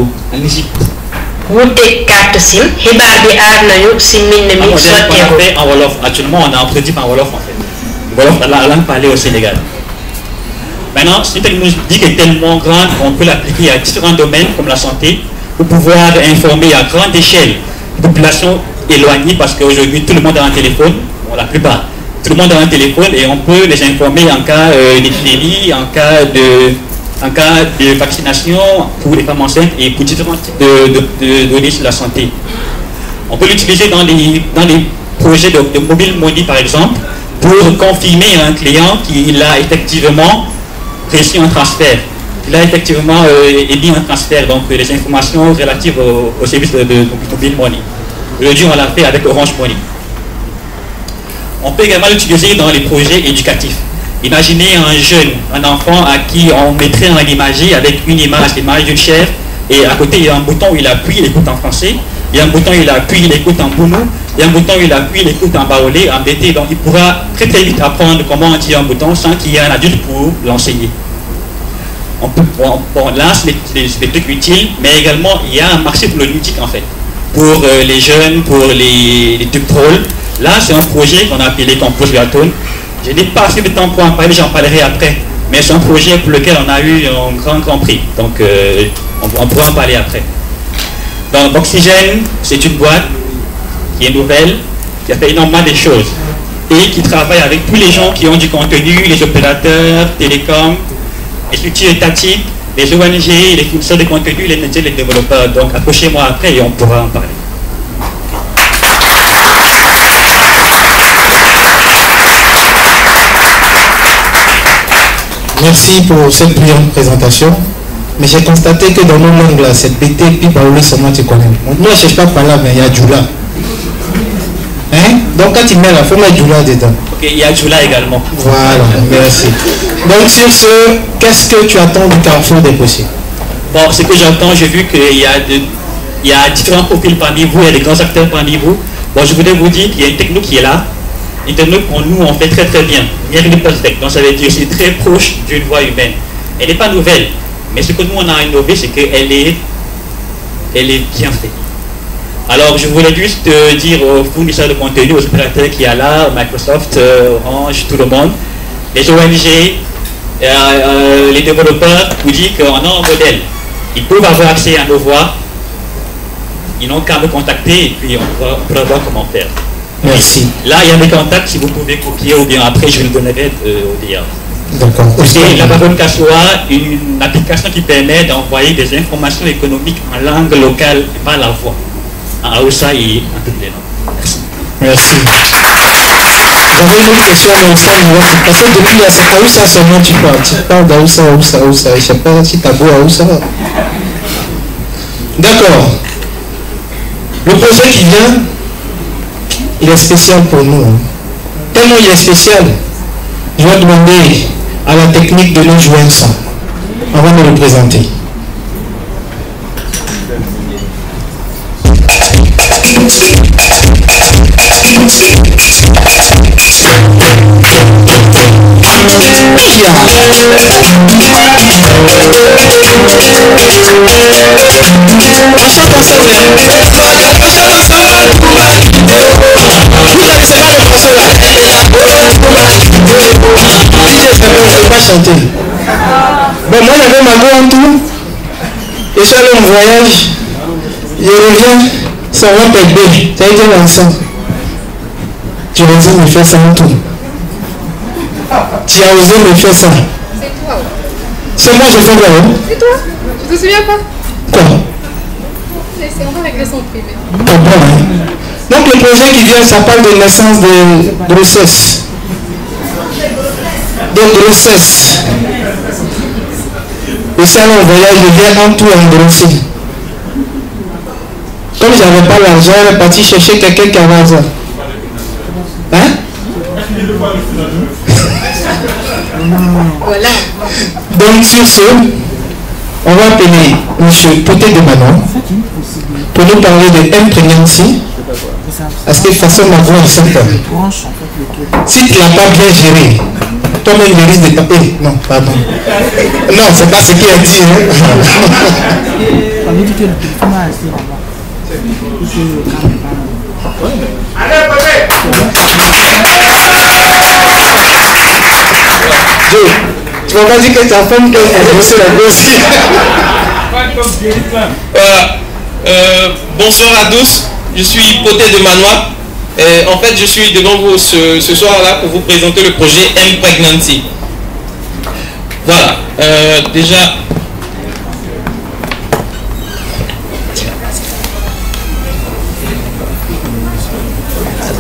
en Égypte. Wute carte sim, xibaar bi aar nañu si mbind mi sotteeku. En Wolof, actuellement on a un produit en Wolof en fait. Wolof, la langue parlée au Sénégal. Maintenant, c'est une technologie qui est tellement grande qu'on peut l'appliquer à différents domaines comme la santé, pour pouvoir informer à grande échelle les populations éloignées, parce qu'aujourd'hui tout le monde a un téléphone, bon, la plupart, tout le monde a un téléphone et on peut les informer en cas d'épidémie, en cas de vaccination pour les femmes enceintes et pour différents types de données sur la santé. On peut l'utiliser dans les projets de mobile money par exemple, pour confirmer à un client qu'il a effectivement reçu un transfert. Il a effectivement émis un transfert, donc les informations relatives au service de mobile money. Aujourd'hui, on l'a fait avec Orange Money. On peut également l'utiliser dans les projets éducatifs. Imaginez un jeune, un enfant à qui on mettrait un imagier avec une image, l'image d'une chèvre, et à côté il y a un bouton où il appuie, il écoute en français, il y a un bouton où il appuie, il écoute en bounou, il y a un bouton où il appuie, il écoute en baolé, en bété, donc il pourra très très vite apprendre comment on dit un bouton sans qu'il y ait un adulte pour l'enseigner. On lance les trucs utiles, mais également il y a un marché pour le ludique en fait, pour les jeunes, pour les trucs drôles. Là c'est un projet qu'on a appelé Compose Biathlon. Je n'ai pas assez de temps pour en parler, j'en parlerai après, mais c'est un projet pour lequel on a eu un grand prix, donc on pourra en parler après. Donc Oxygène, c'est une boîte qui est nouvelle, qui a fait énormément de choses et qui travaille avec tous les gens qui ont du contenu, les opérateurs, télécoms, les structures étatiques, les ONG, les fournisseurs de contenu, les métiers, les développeurs. Donc approchez-moi après et on pourra en parler. Merci pour cette brillante présentation. Mais j'ai constaté que dans nos langues là, c'est pété et puis Baoulé seulement tu connais. Moi je ne cherche pas par là, mais il y a Djoula. Hein? Donc quand tu mets là, il faut mettre Djoula dedans. Ok, il y a Djoula également. Voilà, merci. Donc sur ce, qu'est-ce que tu attends du Carrefour des possibles? Bon, ce que j'entends, j'ai vu qu'il y a différents profils parmi vous, il y a des grands acteurs parmi vous. Bon, je voudrais vous dire qu'il y a une techno qui est là. Une techno pour nous, on fait très très bien. Donc ça veut dire que c'est très proche d'une voix humaine. Elle n'est pas nouvelle, mais ce que nous on a innové, c'est qu'elle est bien faite. Alors je voulais juste dire aux fournisseurs de contenu, aux opérateurs qui y a là, Microsoft, Orange, tout le monde, les ONG, les développeurs, vous dire qu'on a un modèle. Ils peuvent avoir accès à nos voix, ils n'ont qu'à me contacter et puis on pourra voir comment faire. Merci. Là, il y a des contacts, si vous pouvez copier ou bien après, je le donnerai au DR. D'accord. Et la Babone Kassoa, une application qui permet d'envoyer des informations économiques en langue locale et pas la voix. En Aoussa et en toutes les langues. Merci. J'avais une autre question, mais aussi parce que depuis là, c'est Aoussa seulement tu parles. Tu parles d'Aoussa, Aoussa. Je ne sais pas si tu as beau Aoussa. D'accord. Le projet qui vient, il est spécial pour nous. Tellement il est spécial, je vais demander à la technique de nous jouer un son avant de le présenter. Pas chanter. Bon, moi j'avais ma voix en tout. Et je suis allé en voyage. Je reviens, ça va péter. Ça a été l'ensemble. Tu as osé me faire ça en tout. Tu as osé me faire ça. C'est toi. C'est moi, je fais quoi? C'est toi. Tu te souviens pas? Quoi? On va régler son privé. Ah bon, hein? Donc le projet qui vient, ça parle de naissance de grossesse. De grossesse. Et ça, on voyage, je viens en tout engrosser. Comme je n'avais pas l'argent, elle est partie chercher quelqu'un qui avait l'argent. Hein? Voilà. Donc sur ce, on va appeler M. Poté de Manon pour nous parler de imprégnancy. Parce que de toute façon, ma voix est simple. Si tu ne l'as pas bien géré, toi-même le risque de taper. Non, pardon. Non, c'est pas ce qu'il a dit. Hein? que le téléphone va rester là-bas. Joe, tu vas pas dire que ta femme peut endosser la gosse. Bonsoir à tous, je suis Poté de Manoir. En fait, je suis devant vous ce soir-là pour vous présenter le projet M-Pregnancy. Voilà, déjà...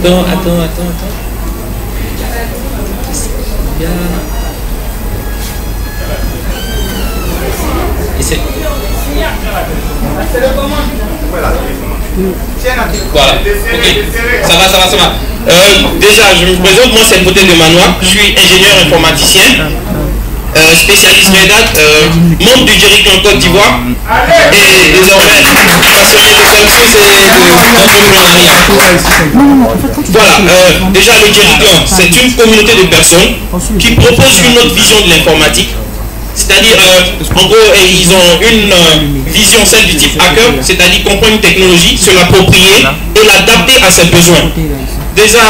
Attends. Bien. Et c'est... Voilà, ok, ça va. Déjà, je me présente, moi c'est Poté de Manoir, je suis ingénieur informaticien, spécialiste REDAT, membre du Jericlan Côte d'Ivoire, et désormais passionné de services et d'entrepreneuriat. Voilà, déjà le Jericlan, c'est une communauté de personnes qui proposent une autre vision de l'informatique. C'est-à-dire, en gros, ils ont une vision, celle du type hacker, c'est-à-dire comprendre une technologie, se l'approprier et l'adapter à ses besoins. Déjà,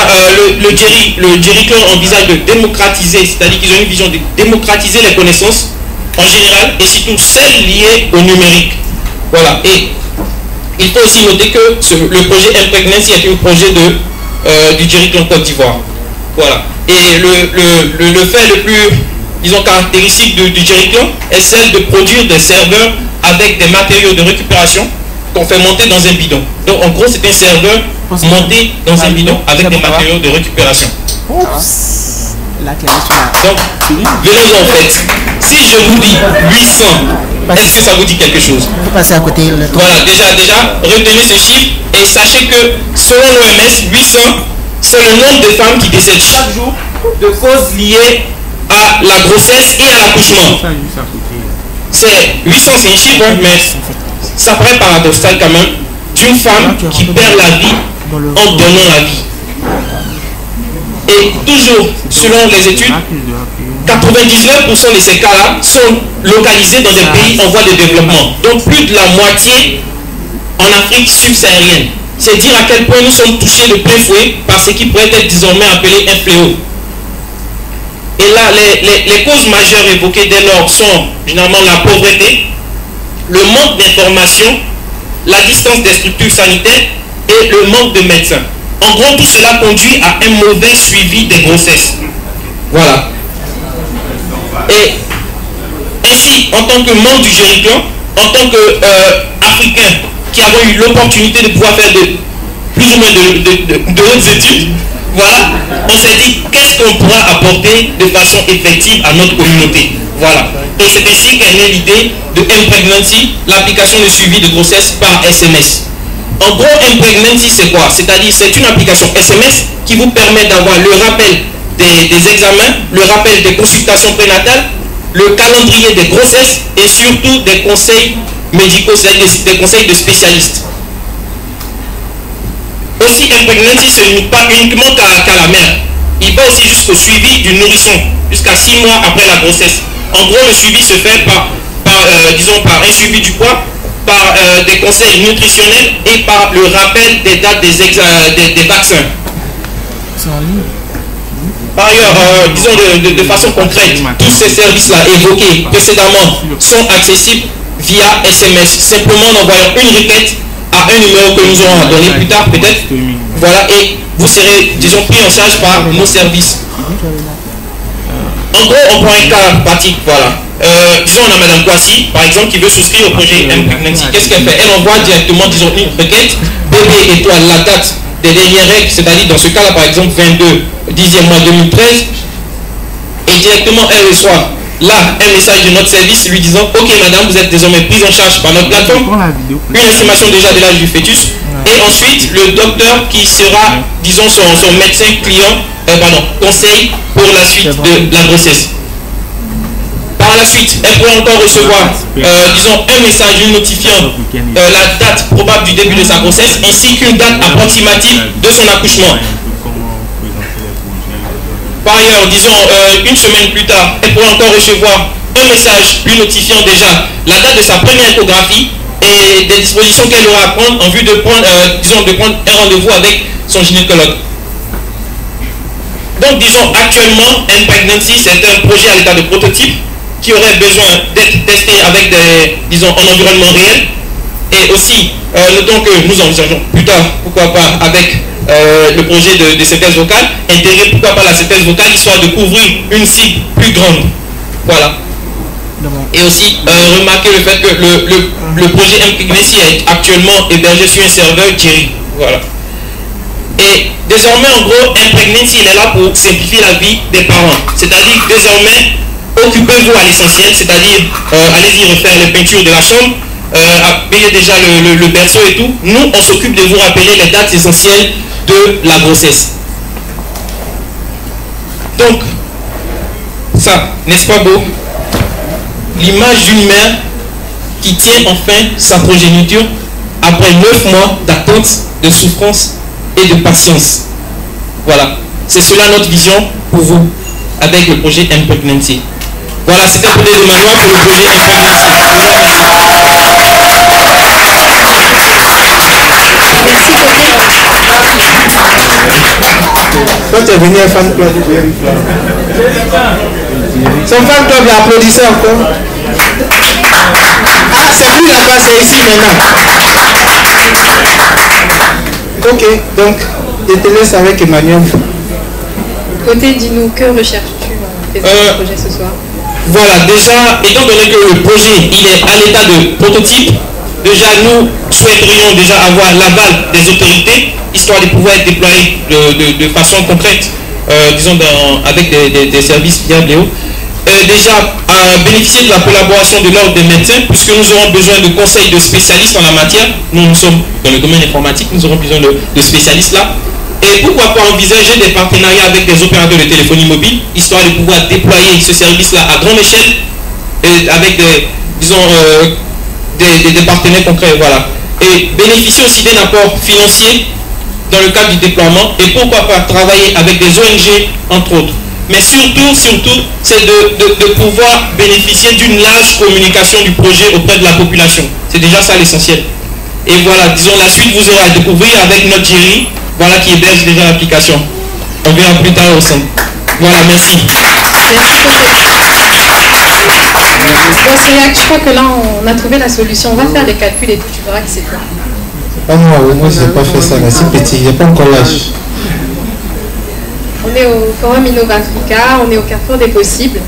le Jericlan envisage de démocratiser, c'est-à-dire qu'ils ont une vision de démocratiser les connaissances en général et surtout celles liées au numérique. Voilà, et il faut aussi noter que le projet M-Pregnancy est un projet du Jericlan Côte d'Ivoire. Voilà, et le fait le plus... disons caractéristique du Jericlan est celle de produire des serveurs avec des matériaux de récupération qu'on fait monter dans un bidon. Donc en gros c'est un serveur monté dans un bidon avec des matériaux de récupération. Donc venons en fait. Si je vous dis 800, est-ce que ça vous dit quelque chose? On peut passer à côté. Voilà, déjà, retenez ce chiffre et sachez que selon l'OMS, 800 c'est le nombre de femmes qui décèdent chaque jour de causes liées à la grossesse et à l'accouchement. C'est 800, c'est un chiffre, mais ça paraît paradoxal quand même, d'une femme qui perd la vie en donnant la vie. Et toujours, selon les études, 99% de ces cas-là sont localisés dans des pays en voie de développement. Donc plus de la moitié en Afrique subsaharienne. C'est dire à quel point nous sommes touchés de plein fouet par ce qui pourrait être désormais appelé un fléau. Et là, les causes majeures évoquées dès lors sont généralement la pauvreté, le manque d'information, la distance des structures sanitaires et le manque de médecins. En gros, tout cela conduit à un mauvais suivi des grossesses. Voilà. Et ainsi, en tant que membre du Jericlan, en tant qu'Africains qui avons eu l'opportunité de pouvoir faire plus ou moins de hautes études, voilà, on s'est dit qu'est-ce qu'on pourra apporter de façon effective à notre communauté. Voilà. Et c'est ainsi qu'est née l'idée de M-Pregnancy, l'application de suivi de grossesse par SMS. En gros, M-Pregnancy c'est quoi? C'est-à-dire c'est une application SMS qui vous permet d'avoir le rappel des examens, le rappel des consultations prénatales, le calendrier des grossesses et surtout des conseils médicaux, c'est-à-dire des conseils de spécialistes. Aussi, M-Pregnancy se limite pas uniquement qu'à la mère. Il va aussi jusqu'au suivi du nourrisson, jusqu'à 6 mois après la grossesse. En gros, le suivi se fait par un suivi du poids, par des conseils nutritionnels et par le rappel des dates des vaccins. Par ailleurs, disons de façon concrète, tous ces services-là évoqués précédemment sont accessibles via SMS, simplement en envoyant une requête à un numéro que nous aurons à donner plus tard peut-être. Voilà, et vous serez, disons, pris en charge par nos services. En gros, on prend un cas pratique, voilà. Disons, on a Madame Kwasi, par exemple, qui veut souscrire au projet M-Pregnancy. Qu'est-ce qu'elle fait? Elle envoie directement, disons, une requête, bébé étoile, la date des dernières règles, c'est-à-dire dans ce cas-là, par exemple, 22, 10e mois 2013, et directement, elle reçoit là un message de notre service lui disant ok madame, vous êtes désormais prise en charge par notre plateforme, une estimation déjà de l'âge du fœtus, et ensuite le docteur qui sera, disons, son médecin client, conseil pour la suite de la grossesse. Par la suite, elle pourrait encore recevoir, disons, un message lui notifiant la date probable du début de sa grossesse ainsi qu'une date approximative de son accouchement. Par ailleurs, disons, une semaine plus tard, elle pourrait encore recevoir un message lui notifiant déjà la date de sa première échographie et des dispositions qu'elle aura à prendre en vue de prendre, de prendre un rendez-vous avec son gynécologue. Donc, disons, actuellement, M-Pregnancy, c'est un projet à l'état de prototype qui aurait besoin d'être testé avec disons, en environnement réel. Et aussi, notons que nous envisageons plus tard, pourquoi pas, avec le projet de synthèse vocale, intégrer pourquoi pas la synthèse vocale, histoire de couvrir une cible plus grande. Voilà. Et aussi, remarquez le fait que le projet M-Pregnancy est actuellement hébergé sur un serveur Jerry. Voilà. Et désormais, en gros, M-Pregnancy, il est là pour simplifier la vie des parents. C'est-à-dire, désormais, occupez-vous à l'essentiel, c'est-à-dire, allez-y refaire les peintures de la chambre, payer déjà le berceau et tout. Nous, on s'occupe de vous rappeler les dates essentielles de la grossesse. Donc, ça, n'est-ce pas beau? L'image d'une mère qui tient enfin sa progéniture après 9 mois d'attente, de souffrance et de patience. Voilà, c'est cela notre vision pour vous avec le projet M-Pregnancy. Voilà, c'était pour des demandes pour le projet M-Pregnancy. Quand tu es venu à Fan Club, son Fan Club l'applaudissait encore. Ah, c'est plus là-bas, c'est ici maintenant. Ok, donc je te laisse avec Emmanuel. Côté, dis-nous, que recherches-tu en faisant ce projet ce soir? Voilà, déjà, étant donné que le projet il est à l'état de prototype, déjà nous souhaiterions déjà avoir l'aval des autorités, histoire de pouvoir être déployé de façon concrète, disons avec des services fiables et autres. Déjà, bénéficier de la collaboration de l'ordre des médecins, puisque nous aurons besoin de conseils de spécialistes en la matière. Nous sommes dans le domaine informatique, nous aurons besoin de spécialistes là. Et pourquoi pas envisager des partenariats avec des opérateurs de téléphonie mobile, histoire de pouvoir déployer ce service-là à grande échelle, et avec des partenaires concrets, voilà. Et bénéficier aussi d'un apport financier dans le cadre du déploiement, et pourquoi pas travailler avec des ONG, entre autres. Mais surtout, c'est de pouvoir bénéficier d'une large communication du projet auprès de la population. C'est déjà ça l'essentiel. Et voilà, disons, la suite vous aurez à découvrir avec notre Jerry, voilà, qui héberge déjà l'application. On verra plus tard au sein. Voilà, merci. Bon, Céac, je crois que là, on a trouvé la solution. On va faire des calculs et tout, tu verras que c'est quoi. Ah moi, je n'ai pas fait ça là, c'est petit, il n'y a pas encore l'âge. On est au Forum Innova Africa, on est au carrefour des possibles.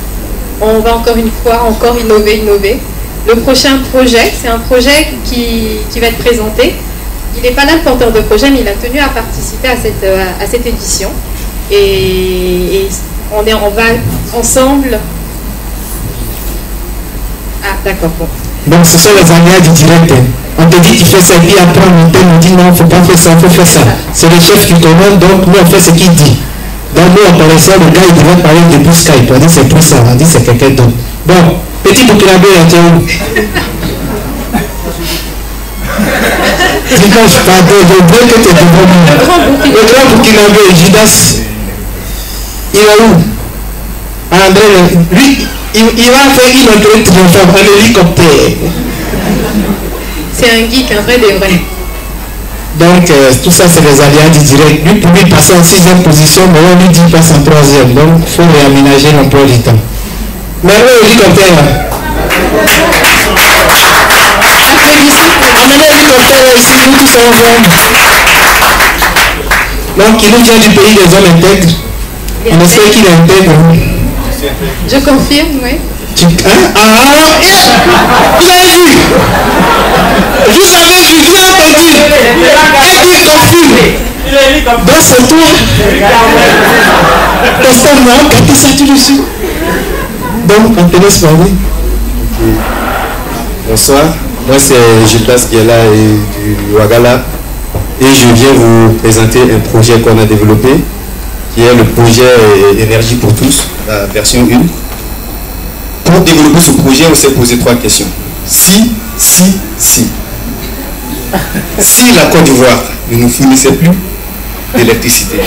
On va encore une fois, innover. Le prochain projet, c'est un projet qui va être présenté. Il n'est pas là le porteur de projet, mais il a tenu à participer à cette édition. Et on va ensemble. Ah, d'accord, bon. Donc ce sont les aléas du direct. On te dit tu fais ça, et puis après on dit non, il ne faut pas faire ça, il faut faire ça. C'est le chef qui commande, donc nous on fait ce qu'il dit. Donc nous on paraissait, le gars il devait parler depuis Skype, on dit c'est pour ça, on dit c'est quelqu'un d'autre. Bon, petit Burkinabé, tu es où? Dimanche, pardon, je veux que tu es devant nous. Le grand Burkinabé, Judas, il est où? André, lui, il va faire une entrée triomphante en hélicoptère. C'est un geek, un vrai des vrais. Donc, tout ça, c'est les aléas du direct. Lui, pour lui passer en 6e position, mais on lui dit qu'il passe en 3e. Donc, il faut réaménager l'emploi du temps. Mais oui, hélicoptère. Amenez l'hélicoptère ici, nous tous ensemble. Donc, il nous vient du pays des hommes intègres. On espère qu'il est intègre. Je confirme, oui. Vous avez vu? Vous avez vu, vous avez entendu? Elle dit confirme. Donc c'est toi. Personne n'a regardé ça tout dessus. Donc, on te laisse parler. Bonsoir, moi c'est Gildas Giela et du Ouagala. Et je viens vous présenter un projet qu'on a développé, qui est le projet Énergie pour tous, la version 1. Pour développer ce projet, on s'est posé 3 questions. Si la Côte d'Ivoire ne nous fournissait plus, d'électricité.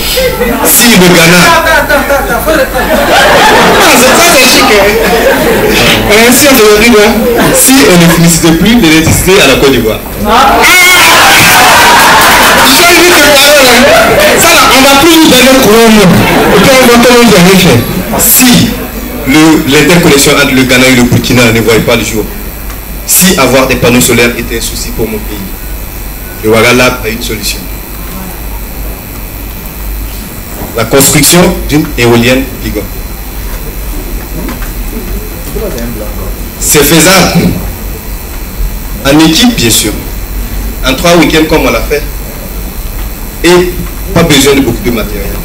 Si le Ghana... Si on ne fournissait plus d'électricité à la Côte d'Ivoire. On va plus nous donner le courant. Si l'interconnexion entre le Ghana et le Burkina ne voyait pas le jour, si avoir des panneaux solaires était un souci pour mon pays, le Ouaga a une solution. La construction d'une éolienne Pigon. C'est faisable. En équipe, bien sûr. En 3 week-ends, comme on l'a fait. Et pas besoin de beaucoup de matériel.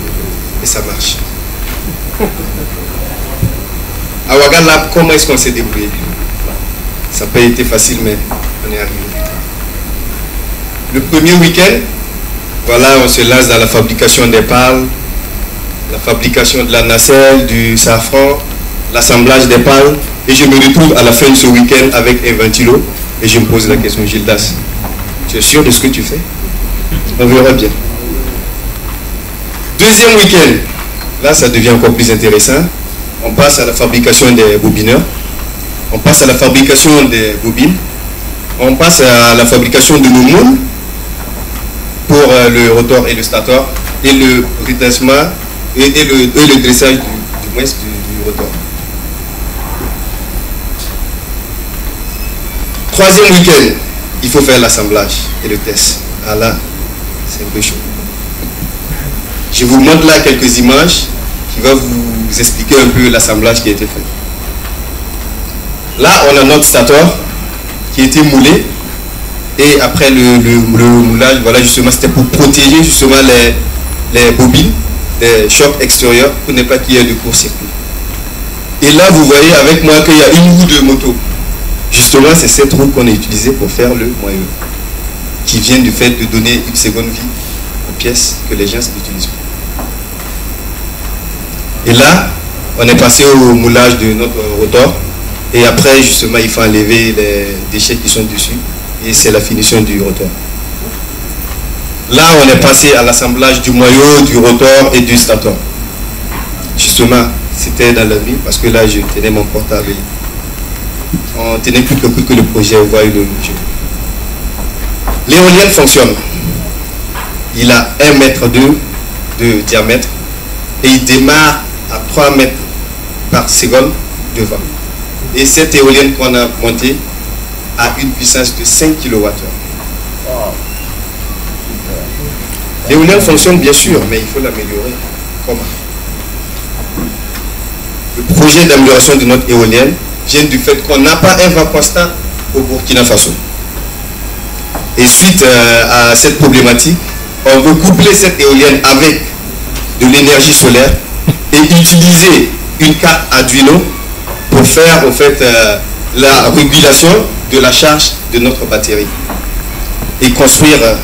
Et ça marche. À Ouaga, comment est-ce qu'on s'est débrouillé? Ça n'a pas été facile, mais on est arrivé. Le premier week-end, voilà, on se lance dans la fabrication des pales, la fabrication de la nacelle, du safran, l'assemblage des pales. Et je me retrouve à la fin de ce week-end avec un ventilo et je me pose la question, Gildas, tu es sûr de ce que tu fais? On verra bien. Deuxième week-end, là ça devient encore plus intéressant. On passe à la fabrication des bobineurs, on passe à la fabrication des bobines, on passe à la fabrication de nos moules pour le rotor et le stator et le redressement et le dressage du rotor. Troisième week-end, il faut faire l'assemblage et le test. Ah là, c'est un peu chaud. Je vous montre là quelques images qui vont vous expliquer un peu l'assemblage qui a été fait. Là, on a notre stator qui a été moulé. Et après le moulage, voilà, justement, c'était pour protéger justement les bobines des chocs extérieurs pour ne pas qu'il y ait de court-circuit. Et là, vous voyez avec moi qu'il y a une roue de moto. Justement, c'est cette roue qu'on a utilisée pour faire le moyeu, qui vient du fait de donner une seconde vie aux pièces que les gens n'utilisent pas. Et là, on est passé au moulage de notre rotor. Et après, justement, il faut enlever les déchets qui sont dessus. Et c'est la finition du rotor. Là, on est passé à l'assemblage du moyeu, du rotor et du stator. Justement, c'était dans la nuit parce que là, je tenais mon portable. On tenait plus que le projet voit le jeu. L'éolienne fonctionne. Il a 1,2 m de diamètre et il démarre à 3 mètres par seconde de vent. Et cette éolienne qu'on a montée a une puissance de 5 kWh. L'éolienne fonctionne bien sûr, mais il faut l'améliorer. Comment? Le projet d'amélioration de notre éolienne vient du fait qu'on n'a pas un vent constant au Burkina Faso. Et suite à cette problématique, on veut coupler cette éolienne avec de l'énergie solaire et utiliser une carte Arduino pour faire en fait la régulation de la charge de notre batterie et construire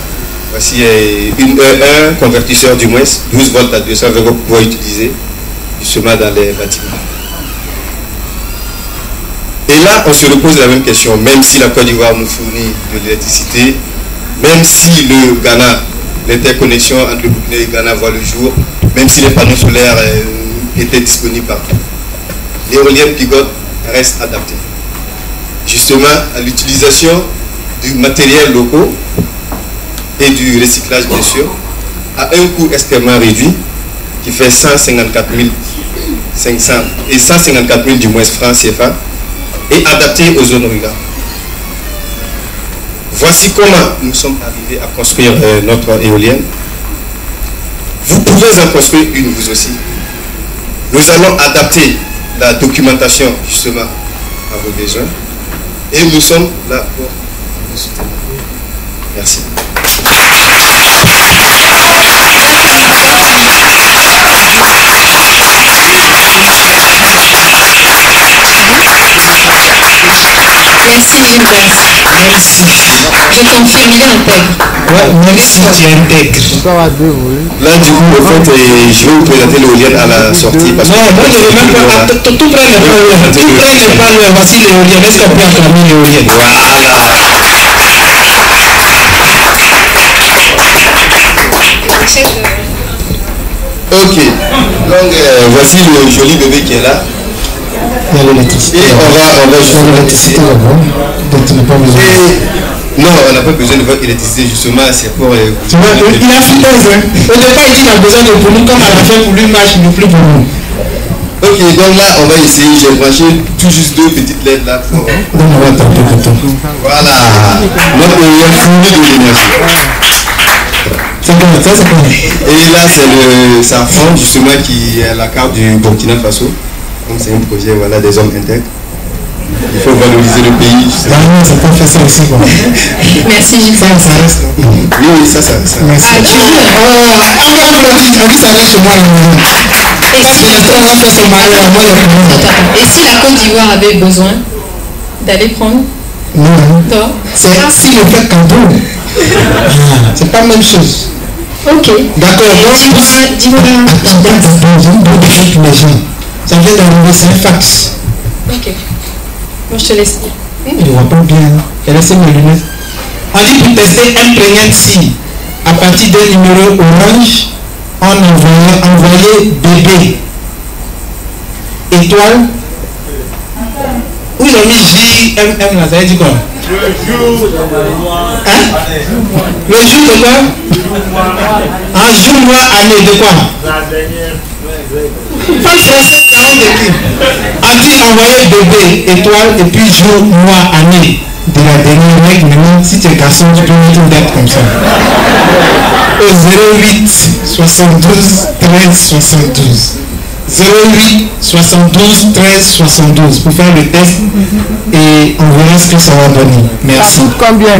voici un convertisseur du moins 12 volts à 200 volts pour pouvoir utiliser justement dans les bâtiments. Et là, on se repose la même question, même si la Côte d'Ivoire nous fournit de l'électricité, même si le Ghana, l'interconnexion entre le Burkina et le Ghana voit le jour, même si les panneaux solaires étaient disponibles partout, l'éolienne Pigon reste adaptée. Justement, à l'utilisation du matériel local et du recyclage, bien sûr, à un coût extrêmement réduit, qui fait 154 500 et 154 000 du moins francs CFA, et adapté aux zones rurales. Voici comment nous sommes arrivés à construire notre éolienne. Vous pouvez en construire une vous aussi. Nous allons adapter la documentation justement à vos besoins et nous sommes là pour vous soutenir. Merci. Merci Gildas. Merci. Je confirme, il est intègre. Ouais, merci, tu es intègre. Là, du coup, en fait, je vais vous présenter l'éolienne à la sortie. Parce Non, moi je ne veux même pas. Tout près n'est pas loin. Tout près n'est pas loin. Voici l'éolienne. Est-ce qu'on peut acclamer l'éolienne? Voilà. Ok, donc voici le joli bébé qui est là. Il y a l'électricité. Et on va justement l'électricité là-bas. Donc tu n'as pas besoin. Non, on n'a pas besoin de votre électricité, justement, c'est pour... Tu vois, il a fait pause, hein. Au départ, il dit qu'il a besoin de pour nous, comme à la fin, pour lui, marche, il ne plus pour nous. Ok, donc là, on va essayer. J'ai branché tout juste 2 petites LED là pour... Donc on va attendre un peu de temps. Voilà, notre éolienne fournit de l'énergie. C'est comme ça, c'est comme ça. Et là, c'est le Safran, justement, qui est la carte du Burkina Faso. Donc c'est un projet, voilà, des hommes intègres. Il faut valoriser le pays. Là, non, c'est pas fait ça aussi, quoi. Merci, Gilles. Ça reste. Oui, oui, ça. Merci. Ah, tu veux? On ça reste chez moi, là. Et si la Côte d'Ivoire avait besoin d'aller prendre? Non. Toi? C'est si le fait canton. C'est pas la même chose. Ok. D'accord, donc Dis-moi. les gens. Ça vient d'arriver, c'est un fax. Ok. Moi, je te laisse dire. Je ne vois pas bien. Elle laisse mes lunettes. On dit pour tester un prégnant si, à partir d'un numéro orange, on envoyait bébé. Étoile. Où ils ont mis JMM là, ça veut dire quoi? Hein? Le jour de quoi? Un jour, mois, année de quoi? Pas français, parole d'écrit. On dit envoyer bébé, étoile, et puis jour, mois, année de la dernière règle. Maintenant, si tu es garçon, tu peux mettre une date comme ça. Au 08 72 13 72. 08 72 13 72 pour faire le test et on verra ce que ça va donner. Merci. Combien?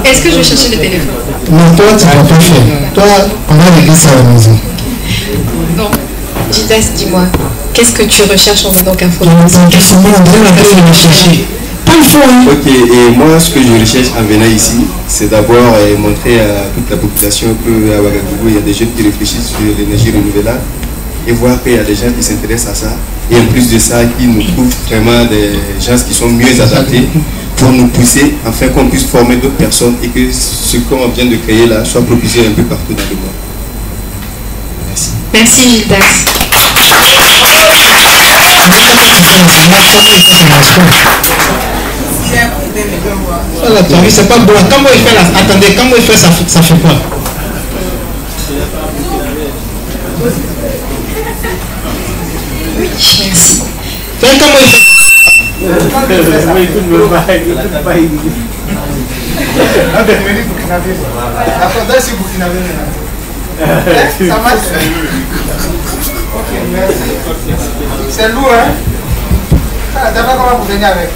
Est-ce que je vais chercher le téléphone? Non, toi tu ne vas pas faire. Toi, on va régler ça à la maison. Bon, Gildas, dis-moi, qu'est-ce que tu recherches en venant qu'à Faux? Qu'est-ce qu'on va chercher? Pas le fond, hein. Ok, et moi, ce que je recherche en venant ici, c'est d'abord montrer à toute la population qu'à Ouagadougou, il y a des jeunes qui réfléchissent sur l'énergie renouvelable et voir qu'il y a des gens qui s'intéressent à ça. Et en plus de ça, qui nous trouvent vraiment des gens qui sont mieux adaptés pour nous pousser, afin qu'on puisse former d'autres personnes et que ce qu'on vient de créer là soit propulsé un peu partout dans le monde. Merci. Merci, Gildas. Voilà, tu as vu, c'est pas bon. Comment il fait là? Attendez, comment il fait ça? Ça fait quoi? Oui, merci. Fais comment il fait? Ça marche. Ok, merci. C'est lourd, hein? Ah, t'as pas comment vous venir avec.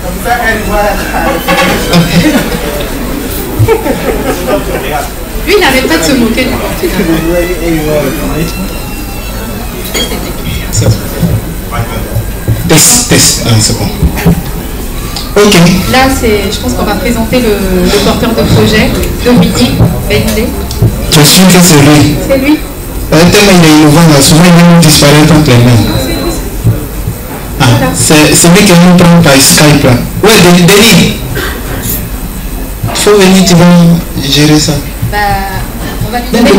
Comme ça, elle voit. Lui, il n'arrête pas de se moquer du Portugal. Test. Ah, c'est bon. Ok. Là, je pense qu'on va présenter le porteur de projet, Dominique Bendé. Tu es sûr que c'est lui? C'est lui. Tellement il est innovant, là, souvent il va nous disparaître entre les mains. Ah, c'est lui qui nous prend par Skype là. Ouais, Denis. Il faut venir, tu vas gérer ça. Bah, on va lui donner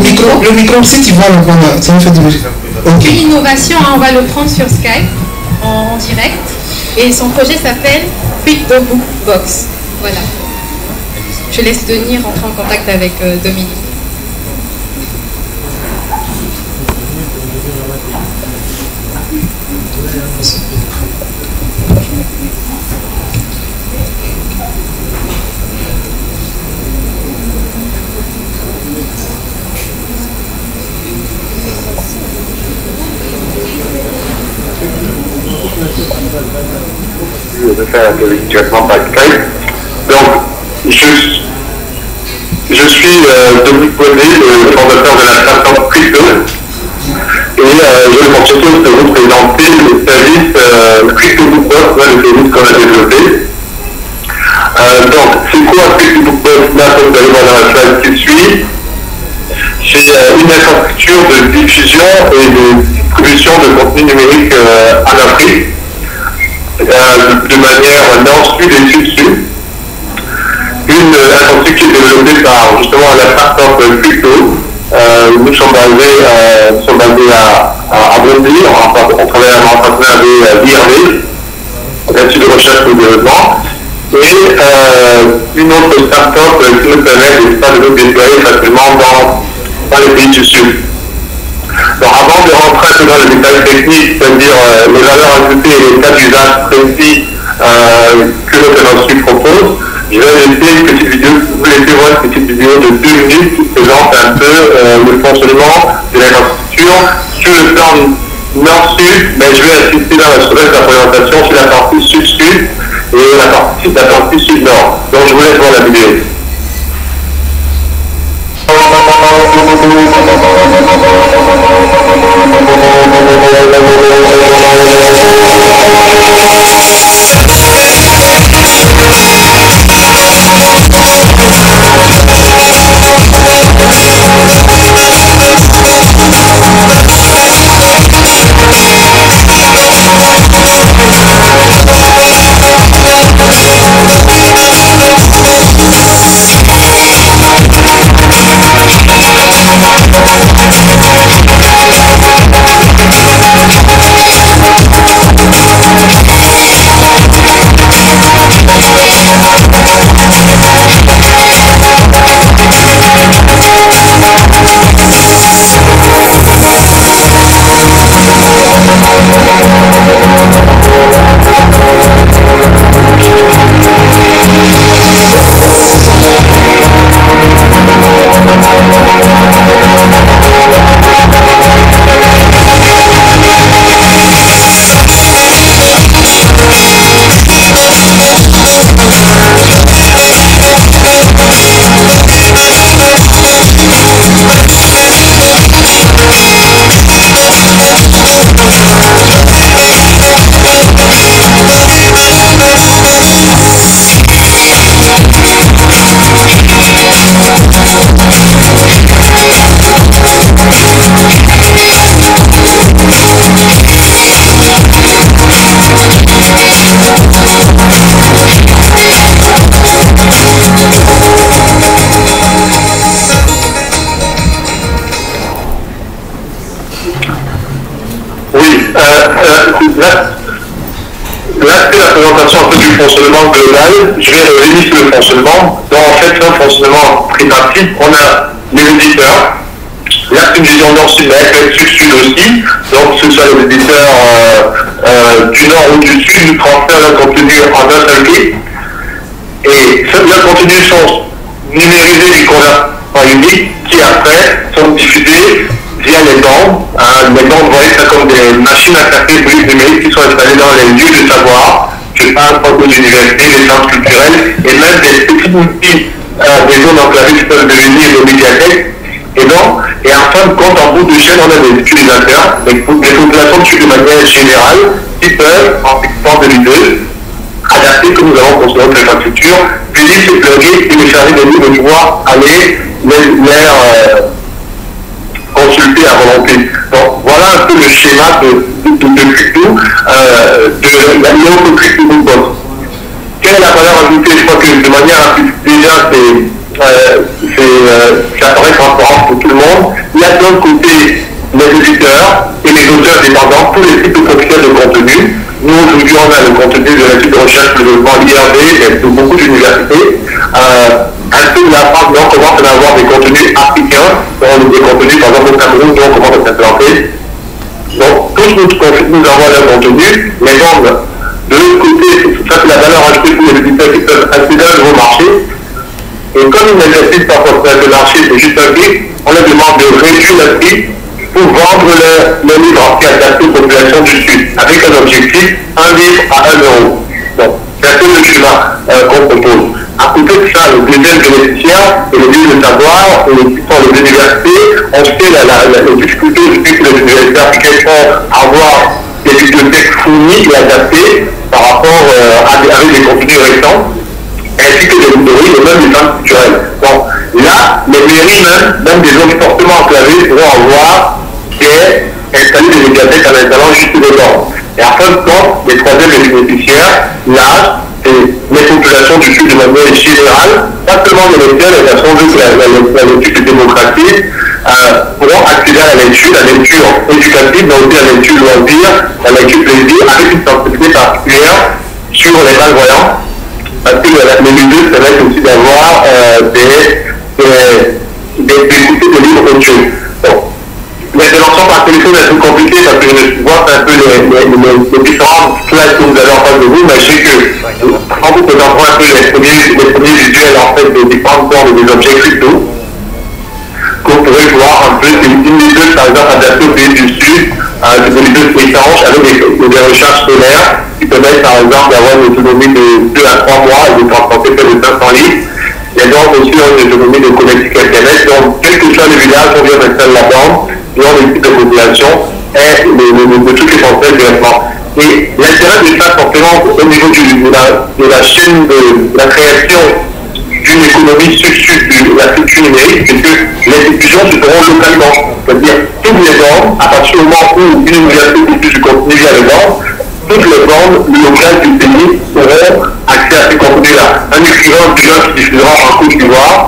le micro, si tu vois là-bas, ça me fait du bruit. Ok. Une innovation, hein, on va le prendre sur Skype en direct. Et son projet s'appelle Crypto Book Box. Voilà. Je laisse Denis rentrer en contact avec Dominique. De faire directement par Skype. Donc, je suis Dominique Bendé, le fondateur de la plateforme Crypto, et j'ai l'opportunité de vous présenter le service Crypto Book Box, le service qu'on a développé. Donc, c'est quoi Crypto Book Box? Là, comme vous allez voir dans la slide qui suit, c'est une infrastructure de diffusion et de distribution de contenu numérique en Afrique. De manière non sud et sud-sud. Une infrastructure qui est développé par justement la start-up Crypto. Nous sommes basés à Bondy, on travaille en partenariat avec l'IRD, l'Institut de recherche et développement, et une autre start-up qui nous permet de nous déployer facilement dans les pays du Sud. Donc avant de rentrer un peu dans les détails techniques, c'est-à-dire les valeurs ajoutées et les cas d'usage précis que notre industrie propose, je vais laisser une petite vidéo, vous laissez voir une petite vidéo de 2 minutes qui présente un peu le fonctionnement de l'infrastructure sur le plan nord-sud, mais je vais insister dans le reste de la présentation sur la partie sud-sud et la partie sud-nord. Donc je vous laisse voir la vidéo. Là, c'est la présentation un peu du fonctionnement global. Je vais revenir sur le fonctionnement. Donc, en fait, c'est un fonctionnement tripartite. On a les éditeurs. Là, c'est une vision nord-sud, mais avec sud-sud aussi. Donc, ce sont les éditeurs du nord ou du sud, nous transfèrent le contenu en un seul clic. Et leurs contenus sont numérisés du convertisseur unique qui, après, sont diffusés via les bandes. Les bandes, vous voyez ça comme des machines à café numériques qui sont installées dans les lieux de savoir. Je parle pas des universités, des centres culturels et même des petits outils, des zones enclavées qui peuvent devenir des médiathèques. Et en fin de compte, en bout de chaîne, on a des utilisateurs, des populations de manière générale, qui peuvent, en fixant de l'idée, adapter que nous avons construit notre infrastructure, puis se plugger, télécharger des livres de pouvoir aller les consulter à volonté. Donc voilà un peu le schéma de Crypto, de la ligne de Crypto Box. Quelle est la valeur ajoutée? Je crois que de manière déjà ça paraît transparent pour tout le monde. Il y a d'un côté les éditeurs et les auteurs dépendants, tous les types de profils de contenu. Nous, aujourd'hui, on a le contenu de l'Institut de recherche et de développement l'IRD et de beaucoup d'universités. Un peu de la France, on commence à avoir des contenus africains, des contenus, par exemple, au Cameroun, on commence à s'implanter. Donc, tous nous avons leur contenu, mais donc, de l'autre côté, ça c'est la valeur ajoutée pour les éditeurs qui peuvent accéder à un nouveau marché. Et comme ils n'exercent pas forcément le marché, c'est juste un prix, on leur demande de réduire le prix pour vendre le livre qui est adapté aux populations du Sud, avec un objectif, un livre à 1 euro. Donc, c'est un peu le schéma qu'on propose. À côté de ça, le deuxième bénéficiaire, c'est le livre de savoir, qui sont les universités. On sait la difficulté depuis que les universités africaines font avoir des bibliothèques fournies et adaptées par rapport avec des contenus récents, ainsi que des librairies et même des centres culturels. Donc là, les mairies même des zones fortement enclavées pourront avoir installé des médiathèques en installant juste des bornes. Et en fin de compte, les troisièmes bénéficiaires, l'âge, les populations du Sud de manière générale, pas seulement les lecteurs, mais parce qu'on veut que la lecture démocratique pourront accéder à la lecture éducative, mais aussi à la lecture loisir, la lecture plaisir, avec une sensibilité particulière sur les malvoyants, parce que les milieux permettent aussi d'avoir d'écouter des livres audio. L'intervention par téléphone est plus compliquée parce que je vois un peu les différentes slides que vous avez en face de vous, mais je sais que en vous présentant un peu les premiers visuels en fait des différentes formes des objets crypto, que vous pourrez voir un peu, c'est une liseuse par exemple adaptée au pays du Sud, c'est des liseuses étanches avec des recharges solaires qui permettent par exemple d'avoir une autonomie de 2 à 3 mois et de transporter près de 500 litres. Il y a donc aussi une autonomie de connectique Internet, donc quel que soit le village, on vient d'installer la bande, dans le type de population est le truc essentiel directement. Et l'intérêt de ça, forcément, au niveau de la chaîne de la création d'une économie sur la culture numérique, c'est que les diffusions se feront localement. C'est-à-dire, toutes les bandes, à partir du moment où une université diffuse du contenu via les bandes, toutes les bandes locales du pays auront accès à ces contenus-là. Un écrivain qui diffusera en Côte d'Ivoire,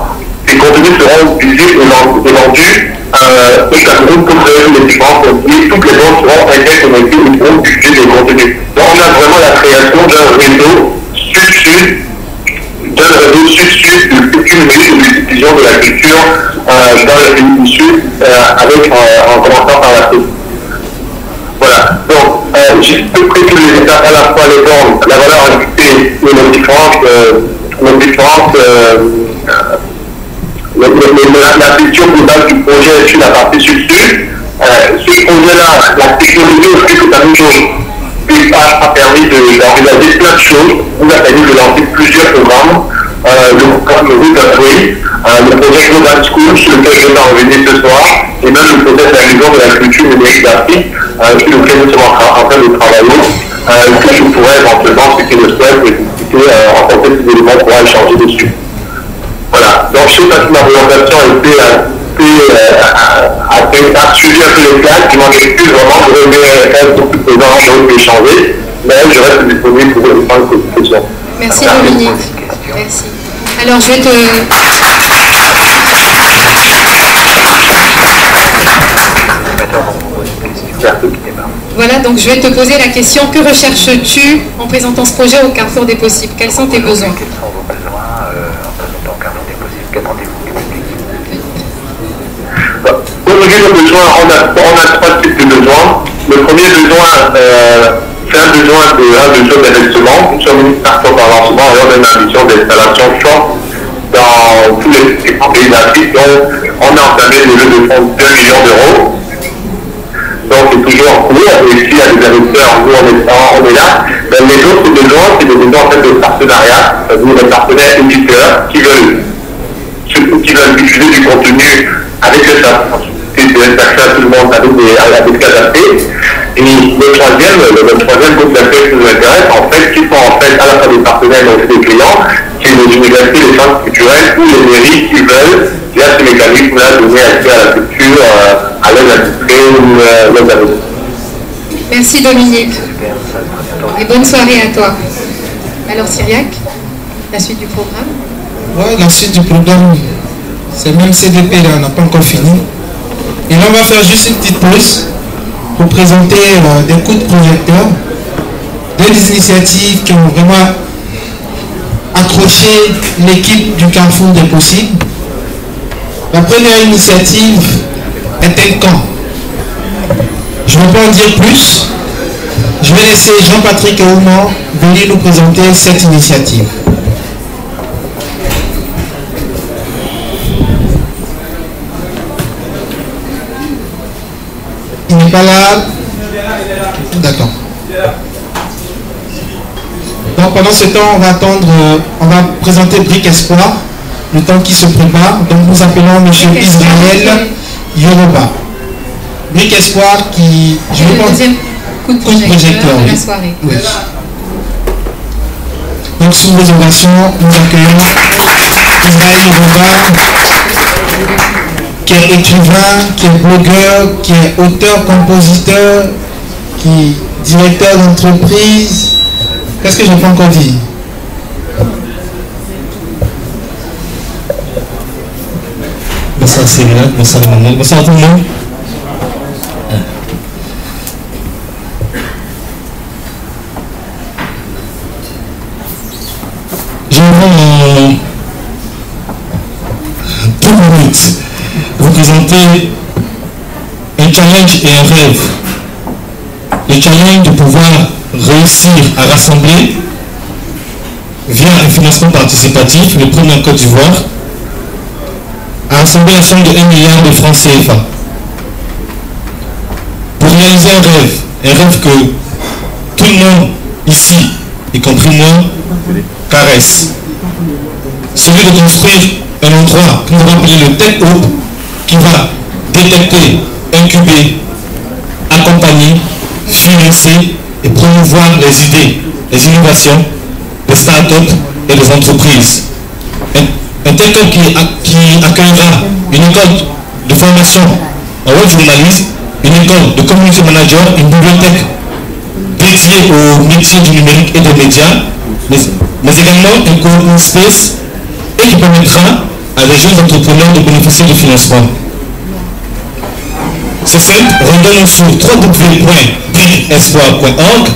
ces contenus seront visibles et vendus au Cameroun, comme vous avez vu les différents contenus, toutes les bandes seront interconnectées et pourront diffuser des contenus. Donc on a vraiment la création d'un réseau sud-sud de culture numérique et de diffusion de la culture dans le pays du Sud, en commençant par l'Afrique. Voilà. Donc, j'ai compris que les étapes à la fois les bandes, la valeur ajoutée et les différentes la culture globale du projet sur la partie sud-sud. Ce projet-là, la technologie aussi que ça nous a permis d'envisager plein de choses, nous a permis de lancer plusieurs programmes. Le programme Route à Fruits, le projet Global School sur lequel je vais en revenir ce soir, et même le projet d'inclusion de la culture numérique d'Afrique sur lequel nous sommes en train de travailler, que je pourrais éventuellement, si tu le souhaites, expliquer, rencontrer ces éléments pour échanger dessus. Voilà, donc je sais pas si ma présentation a suivi un peu les plaques, qui m'en excuse vraiment, je reviens être beaucoup plus présent pour échanger, mais je reste disponible pour répondre à ces questions. Merci Dominique. Merci. Alors je vais te... Voilà, donc je vais te poser la question, que recherches-tu en présentant ce projet au carrefour des possibles? Quels sont tes besoins? Quels sont vos besoins en présentant au carrefour des possibles? Qu'attendez-vous du public? Aujourd'hui, le besoin, on a 3 types de besoins. Le premier besoin, c'est un besoin d'investissement. Nous sommes une start-up en lancement et on a une ambition d'installation forte dans tous les pays d'Afrique. Donc, on a entamé le jeu de fonds de 2 millions d'euros. Donc, c'est toujours en cours. Et s'il y a des investisseurs, nous, on est là. Mais les autres besoins, c'est des besoins en fait, de partenariat, c'est-à-dire des partenaires éditeurs qui veulent diffuser du contenu avec le accès à tout le monde avec des cas adaptés. Et le troisième groupe d'acteurs qui nous intéresse, en fait, qui sont en fait à la fois des partenaires mais aussi des clients, c'est les universités, les centres culturels ou les mairies qui veulent, via ces mécanismes-là, donner accès à la culture, à l'aide administrée ou l'aide à. Merci Dominique. Et bonne soirée à toi. Alors Cyriac, la suite du programme? Ouais, la suite du programme, c'est même CDP là, on n'a pas encore fini. Et là, on va faire juste une petite pause pour présenter des coups de projecteur, des initiatives qui ont vraiment accroché l'équipe du Carrefour des possibles. La première initiative est un camp. Je ne vais pas en dire plus. Je vais laisser Jean-Patrick Aouman venir nous présenter cette initiative. Il n'est pas là. D'accord. Donc pendant ce temps, on va attendre, on va présenter Brick Espoir, le temps qui se prépare. Donc nous appelons M. Israël Yoruba. Brick Espoir qui... Je vais le deuxième coup de projecteur de la soirée. Oui. Donc sous vos ovations, nous accueillons Israël Yoruba, qui est écrivain, qui est blogueur, qui est auteur, compositeur, qui est directeur d'entreprise. Qu'est-ce que je n'ai pas encore dit? Cyrilla, bonsoir Emmanuel, bonsoir à tout le monde. J'aimerais en 2 minutes vous présenter un challenge et un rêve. Le challenge de pouvoir réussir à rassembler via un financement participatif, le premier en Côte d'Ivoire, à rassembler la somme de 1 milliard de francs CFA. Pour réaliser un rêve que tout le monde ici, y compris moi, caresse. Celui de construire un endroit que nous avons appelé le Tech Hub, qui va détecter, incuber, accompagner, financer et promouvoir les idées, les innovations, les start-up et les entreprises. Un Tech Hub qui accueillera une école de formation en web journalisme, une école de community manager, une bibliothèque dédiée aux métiers du numérique et des médias, mais également un co-working space et qui permettra à des jeunes entrepreneurs de bénéficier du financement. C'est simple, rendons-nous sur www.briquespoir.org.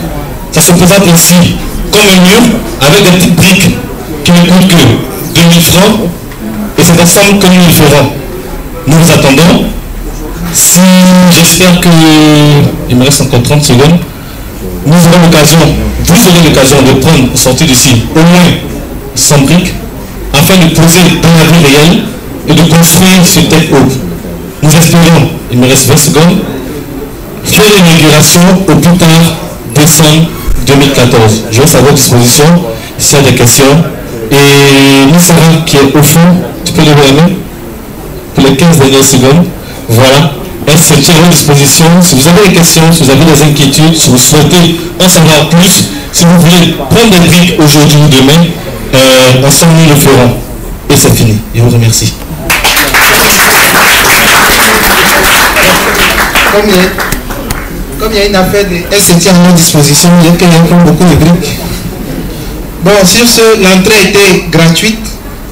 Ça se présente ici comme un mur avec des petites briques qui ne coûtent que 2000 francs et c'est ensemble que nous le ferons. Nous vous attendons. Si j'espère que il me reste encore 30 secondes, nous aurons l'occasion, vous aurez l'occasion de prendre, sortir d'ici au moins 100 briques afin de poser dans la vie réelle et de construire ce Tech Hub. Nous espérons, il me reste 20 secondes, faire l'inauguration au plus tard décembre 2014. Je reste à votre disposition s'il y a des questions. Et Nissara qui est au fond, tu peux lever la main pour les 15 dernières secondes. Voilà. Elle se tient à votre disposition. Si vous avez des questions, si vous avez des inquiétudes, si vous souhaitez en savoir plus, si vous voulez prendre des briques aujourd'hui ou demain, ensemble nous le ferons. Et c'est fini. Je vous remercie. Comme il y a une affaire elle se tient à notre disposition, il y a beaucoup de briques. Bon, sur ce, l'entrée était gratuite,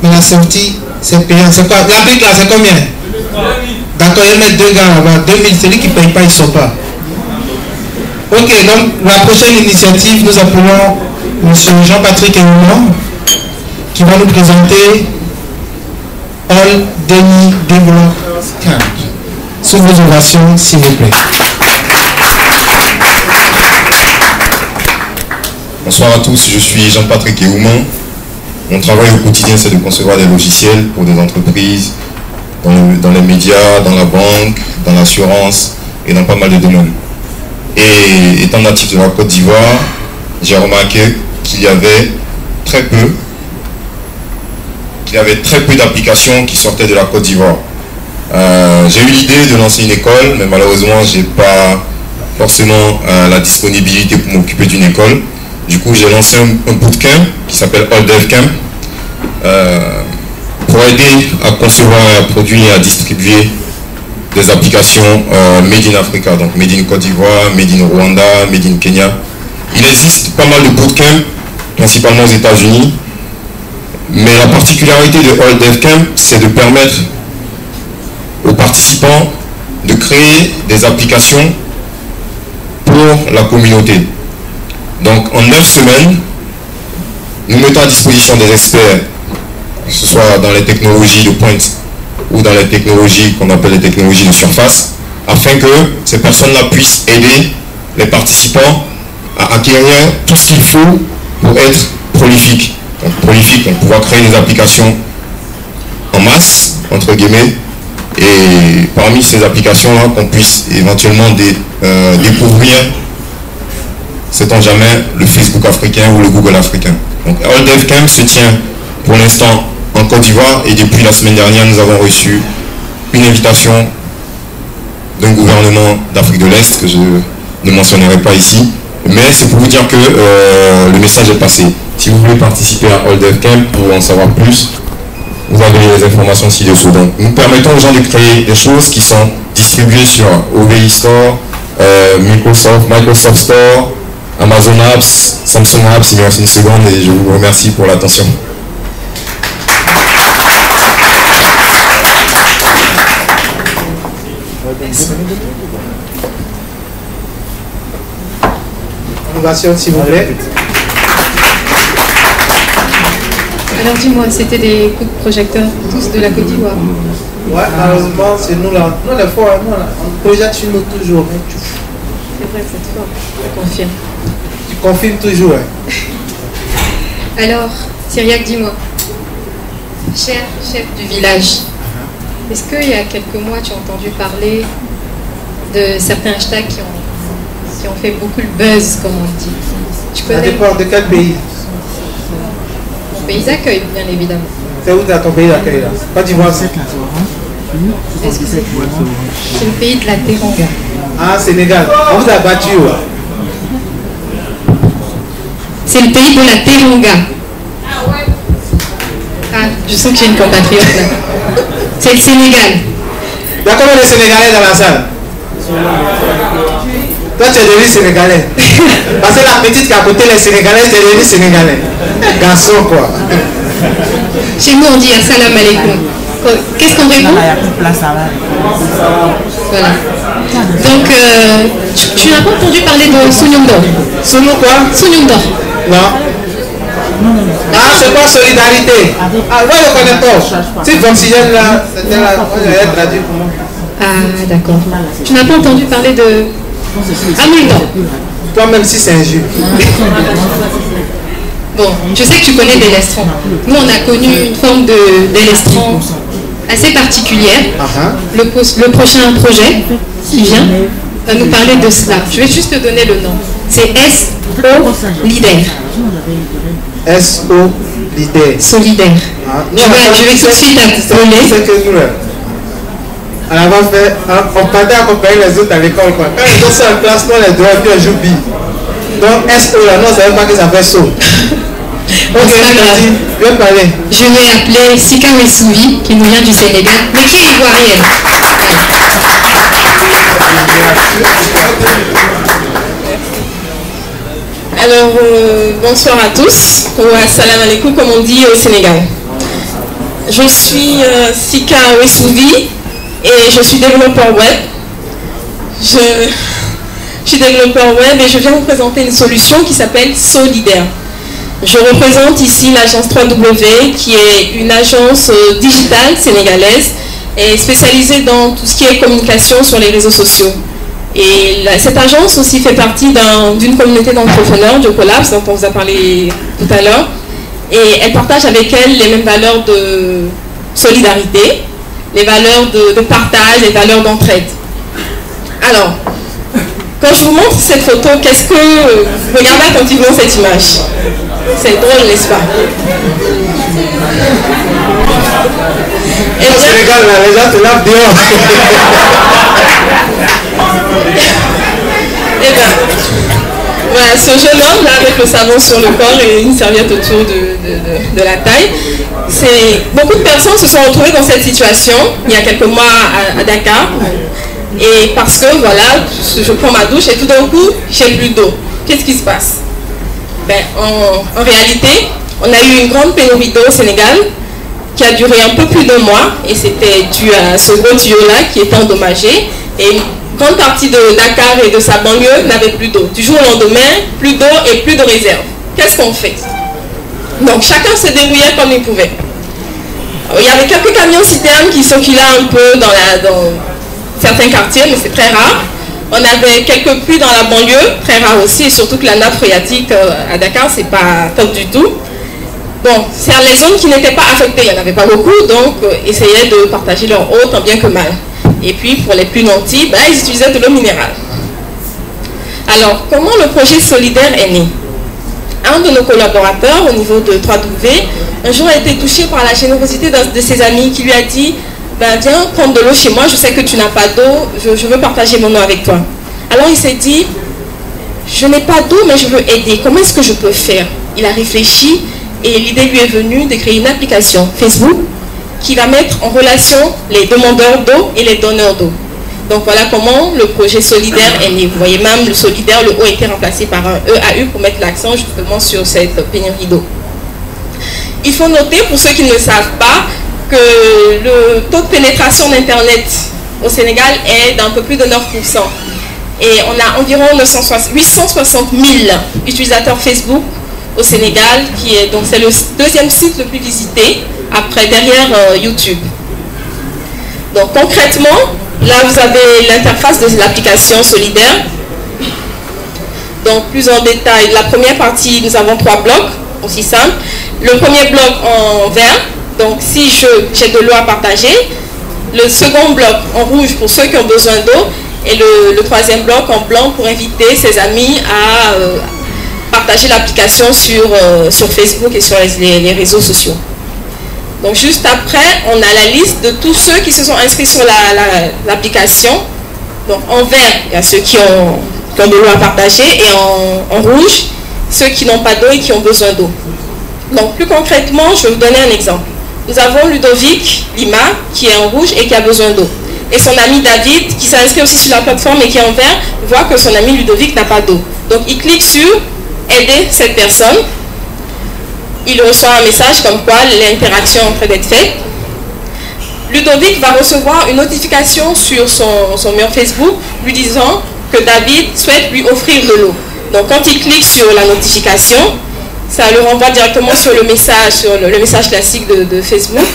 mais la sortie, c'est payant. C'est quoi? La brique là, c'est combien? D'accord, il y a 2 gars là-bas, 2000, celui qui ne paye pas, il ne sort pas. Ok, donc la prochaine initiative, nous appelons M. Jean-Patrick Eouman, qui va nous présenter All Denis Developers Camp. Sous vos ovations, s'il vous plaît. Bonsoir à tous, je suis Jean-Patrick Eouman. Mon travail au quotidien, c'est de concevoir des logiciels pour des entreprises, dans les médias, dans la banque, dans l'assurance et dans pas mal de domaines. Et étant natif de la Côte d'Ivoire, j'ai remarqué qu'il y avait très peu d'applications qui sortaient de la Côte d'Ivoire. J'ai eu l'idée de lancer une école, mais malheureusement, je n'ai pas forcément la disponibilité pour m'occuper d'une école. Du coup, j'ai lancé un bootcamp qui s'appelle All Dev Camp pour aider à concevoir, à produire et à distribuer des applications made in Africa, donc made in Côte d'Ivoire, made in Rwanda, made in Kenya. Il existe pas mal de bootcamps, principalement aux États-Unis, mais la particularité de All Dev Camp, c'est de permettre aux participants de créer des applications pour la communauté. Donc en 9 semaines, nous mettons à disposition des experts, que ce soit dans les technologies de pointe ou dans les technologies qu'on appelle les technologies de surface, afin que ces personnes-là puissent aider les participants à acquérir tout ce qu'il faut pour être prolifique. Donc prolifique, on pouvoir créer des applications en masse, entre guillemets, et parmi ces applications-là, qu'on puisse éventuellement découvrir, sait-on jamais, le Facebook africain ou le Google africain. Donc All Dev Camp se tient pour l'instant en Côte d'Ivoire et depuis la semaine dernière, nous avons reçu une invitation d'un gouvernement d'Afrique de l'Est que je ne mentionnerai pas ici, mais c'est pour vous dire que le message est passé. Si vous voulez participer à All Dev Camp pour en savoir plus, vous avez les informations ci-dessous. Donc nous permettons aux gens de créer des choses qui sont distribuées sur OVI Store, Microsoft Store, Amazon Apps, Samsung Apps. Il me reste une seconde et je vous remercie pour l'attention. Innovation, s'il vous plaît. Alors dis-moi, c'était des coups de projecteur tous de la Côte d'Ivoire? Ouais, malheureusement, c'est nous là. Nous, les fois, on projette sur nous toujours. C'est vrai, cette fois, je confirme. Tu confirmes toujours, hein. Alors, Cyriaque, dis-moi, cher chef du village, est-ce qu'il y a quelques mois, tu as entendu parler de certains hashtags qui ont fait beaucoup le buzz, comme on dit? Tu connais? Ça dépend de quel pays? Mon pays d'accueil, bien évidemment. C'est où ton pays d'accueil là? Quand tu vois ça? Excusez-moi. C'est le pays de la Teranga. Ah, Sénégal. On vous a battu, ouais. C'est le pays de la Teranga. Ah, je sens que j'ai une compatriote là. C'est le Sénégal. Il y a combien de Sénégalais dans la salle? Toi, tu es devenu Sénégalais. Parce que la petite qui a côté les Sénégalais, tu es devenu Sénégalais. Garçon, quoi. Chez nous, on dit Assalam alaikum. Qu'est-ce qu'on répond? Voilà. Donc, tu n'as pas entendu parler de Sounyondor? Sounou quoi? Sounyondor. Non. Ah, c'est quoi solidarité? Ah, moi je connais pas. Si l'oxygène là, c'était là, moi j'avais traduit pour moi. Ah, d'accord. Tu n'as pas entendu parler de Amundor? Toi-même si c'est injure. Bon, je sais que tu connais Délestran. Nous, on a connu une forme de Délestran assez particulière. Le prochain projet qui vient va nous parler de cela. Je vais juste te donner le nom. C'est SO Leader. SO Leader. Solidaire. Je vais tout de suite appeler. C'est que nous là. On va faire, on partait accompagner les autres à l'école quoi. Quand les autres sont en classe, nous les doigts, puis on joue bi. Donc SO là, non, on ne savait pas que ça fait SO. Ok, je vais parler. Je vais appeler Sika Wesouvi, qui nous vient du Sénégal, mais qui est ivoirienne. Alors, bonsoir à tous, ou assalamu alaikum comme on dit au Sénégal. Je suis Sika Wesouvi et je suis développeur web. Je suis développeur web et je viens vous présenter une solution qui s'appelle Solidaire. Je représente ici l'agence 3W qui est une agence digitale sénégalaise et spécialisée dans tout ce qui est communication sur les réseaux sociaux. Et cette agence aussi fait partie d'une communauté d'entrepreneurs, de Collabs, dont on vous a parlé tout à l'heure. Et elle partage avec elle les mêmes valeurs de solidarité, les valeurs de partage, les valeurs d'entraide. Alors, quand je vous montre cette photo, qu'est-ce que vous regardez attentivement cette image? C'est drôle, n'est-ce pas? Au Sénégal, les gens se lavent dehors. Eh bien, voilà, ce jeune homme là avec le savon sur le corps et une serviette autour de la taille, beaucoup de personnes se sont retrouvées dans cette situation il y a quelques mois à Dakar. Et parce que voilà, je prends ma douche et tout d'un coup, j'ai plus d'eau. Qu'est-ce qui se passe? Ben, en réalité, on a eu une grande pénurie d'eau au Sénégal qui a duré un peu plus d'1 mois et c'était dû à ce gros tuyau-là qui était endommagé. Et une grande partie de Dakar et de sa banlieue n'avait plus d'eau. Du jour au lendemain, plus d'eau et plus de réserve. Qu'est-ce qu'on fait? Donc chacun se débrouillait comme il pouvait. Il y avait quelques camions citernes qui circulaient un peu dans certains quartiers, mais c'est très rare. On avait quelques pluies dans la banlieue, très rare aussi, et surtout que la nappe phréatique à Dakar, c'est pas top du tout. Bon, c'est les zones qui n'étaient pas affectées, il n'y en avait pas beaucoup, donc essayaient de partager leur eau tant bien que mal. Et puis pour les plus nantis, ben, ils utilisaient de l'eau minérale. Alors, comment le projet solidaire est né? Un de nos collaborateurs au niveau de 3W, un jour a été touché par la générosité d'un de ses amis qui lui a dit ben, viens prendre de l'eau chez moi, je sais que tu n'as pas d'eau, je veux partager mon eau avec toi. Alors il s'est dit, je n'ai pas d'eau mais je veux aider, comment est-ce que je peux faire? Il a réfléchi et l'idée lui est venue de créer une application Facebook qui va mettre en relation les demandeurs d'eau et les donneurs d'eau. Donc voilà comment le projet solidaire est né. Vous voyez même le solidaire, le O a été remplacé par un EAU pour mettre l'accent justement sur cette pénurie d'eau. Il faut noter, pour ceux qui ne le savent pas, que le taux de pénétration d'Internet au Sénégal est d'un peu plus de 9%. Et on a environ 860 000 utilisateurs Facebook au Sénégal, donc c'est le deuxième site le plus visité derrière YouTube. Donc concrètement, là vous avez l'interface de l'application Solidaire. Donc plus en détail, la première partie, nous avons 3 blocs, aussi simple. Le premier bloc en vert, donc si j'ai de l'eau à partager. Le second bloc en rouge pour ceux qui ont besoin d'eau. Et le troisième bloc en blanc pour inviter ses amis à partager l'application sur Facebook et sur les réseaux sociaux. Donc juste après, on a la liste de tous ceux qui se sont inscrits sur l'application. Donc en vert, il y a ceux qui ont de l'eau à partager, et en rouge, ceux qui n'ont pas d'eau et qui ont besoin d'eau. Donc plus concrètement, je vais vous donner un exemple. Nous avons Ludovic Lima qui est en rouge et qui a besoin d'eau. Et son ami David, qui s'est inscrit aussi sur la plateforme et qui est en vert, voit que son ami Ludovic n'a pas d'eau. Donc il clique sur aider cette personne. Il reçoit un message comme quoi l'interaction est en train d'être faite. Ludovic va recevoir une notification sur son mur Facebook lui disant que David souhaite lui offrir de l'eau. Donc quand il clique sur la notification, ça le renvoie directement sur le message classique de Facebook,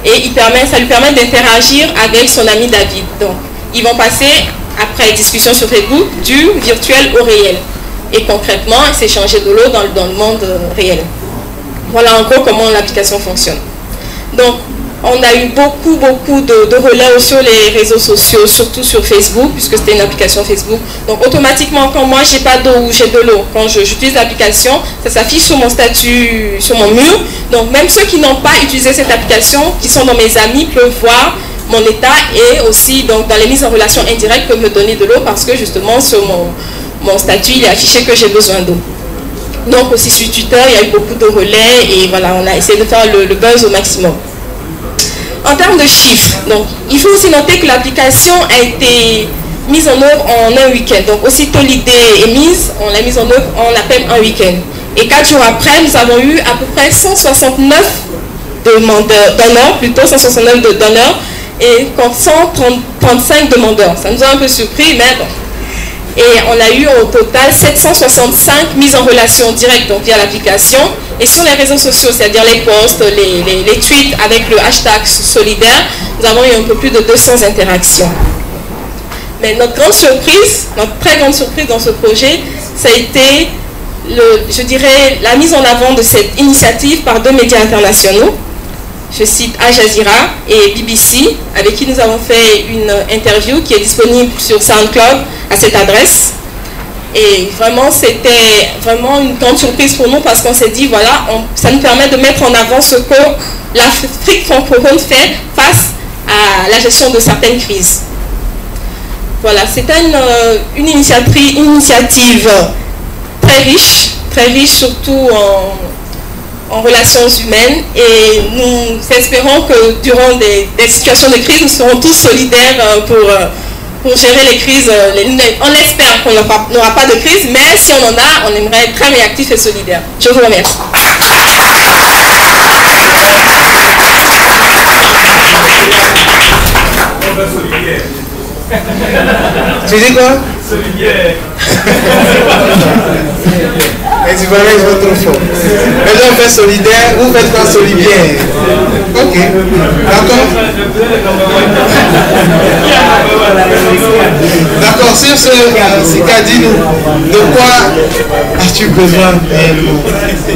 et ça lui permet d'interagir avec son ami David. Donc ils vont passer, après discussion sur Facebook, du virtuel au réel. Et concrètement, s'échanger de l'eau dans le monde réel. Voilà en gros comment l'application fonctionne. Donc on a eu beaucoup de relais sur les réseaux sociaux, surtout sur Facebook, puisque c'était une application Facebook. Donc automatiquement, quand moi j'ai pas d'eau ou j'ai de l'eau, quand j'utilise l'application, ça s'affiche sur mon statut, sur mon mur. Donc même ceux qui n'ont pas utilisé cette application, qui sont dans mes amis, peuvent voir mon état, et aussi donc, dans les mises en relation indirectes, peuvent me donner de l'eau parce que justement sur mon statut, il est affiché que j'ai besoin d'eau. Donc aussi sur Twitter, il y a eu beaucoup de relais, et voilà, on a essayé de faire le buzz au maximum. En termes de chiffres, donc, il faut aussi noter que l'application a été mise en œuvre en un week-end. Donc aussitôt l'idée est mise, on l'a mise en œuvre en à peine un week-end. Et 4 jours après, nous avons eu à peu près 169 donneurs, plutôt 169 donneurs, et 135 demandeurs. Ça nous a un peu surpris, mais bon. Et on a eu au total 765 mises en relation directe, donc via l'application. Et sur les réseaux sociaux, c'est-à-dire les posts, les tweets avec le hashtag solidaire, nous avons eu un peu plus de 200 interactions. Mais notre très grande surprise dans ce projet, ça a été, je dirais, la mise en avant de cette initiative par 2 médias internationaux. Je cite Al Jazeera et BBC, avec qui nous avons fait une interview qui est disponible sur SoundCloud à cette adresse. Et vraiment, c'était vraiment une grande surprise pour nous, parce qu'on s'est dit, voilà, ça nous permet de mettre en avant ce que l'Afrique francophone fait face à la gestion de certaines crises. Voilà, c'était une initiative très riche surtout en relations humaines, et nous espérons que durant des situations de crise, nous serons tous solidaires pour gérer les crises. On espère qu'on n'aura pas de crise, mais si on en a, on aimerait être très réactif et solidaire. Je vous remercie. Tu dis quoi? Solidaire. Et tu vois, je vais trop fort. Mais là, on fait solidaire, vous faites pas solidaire. Ok. D'accord? D'accord, sur ce qu'a dit nous, de quoi as-tu besoin?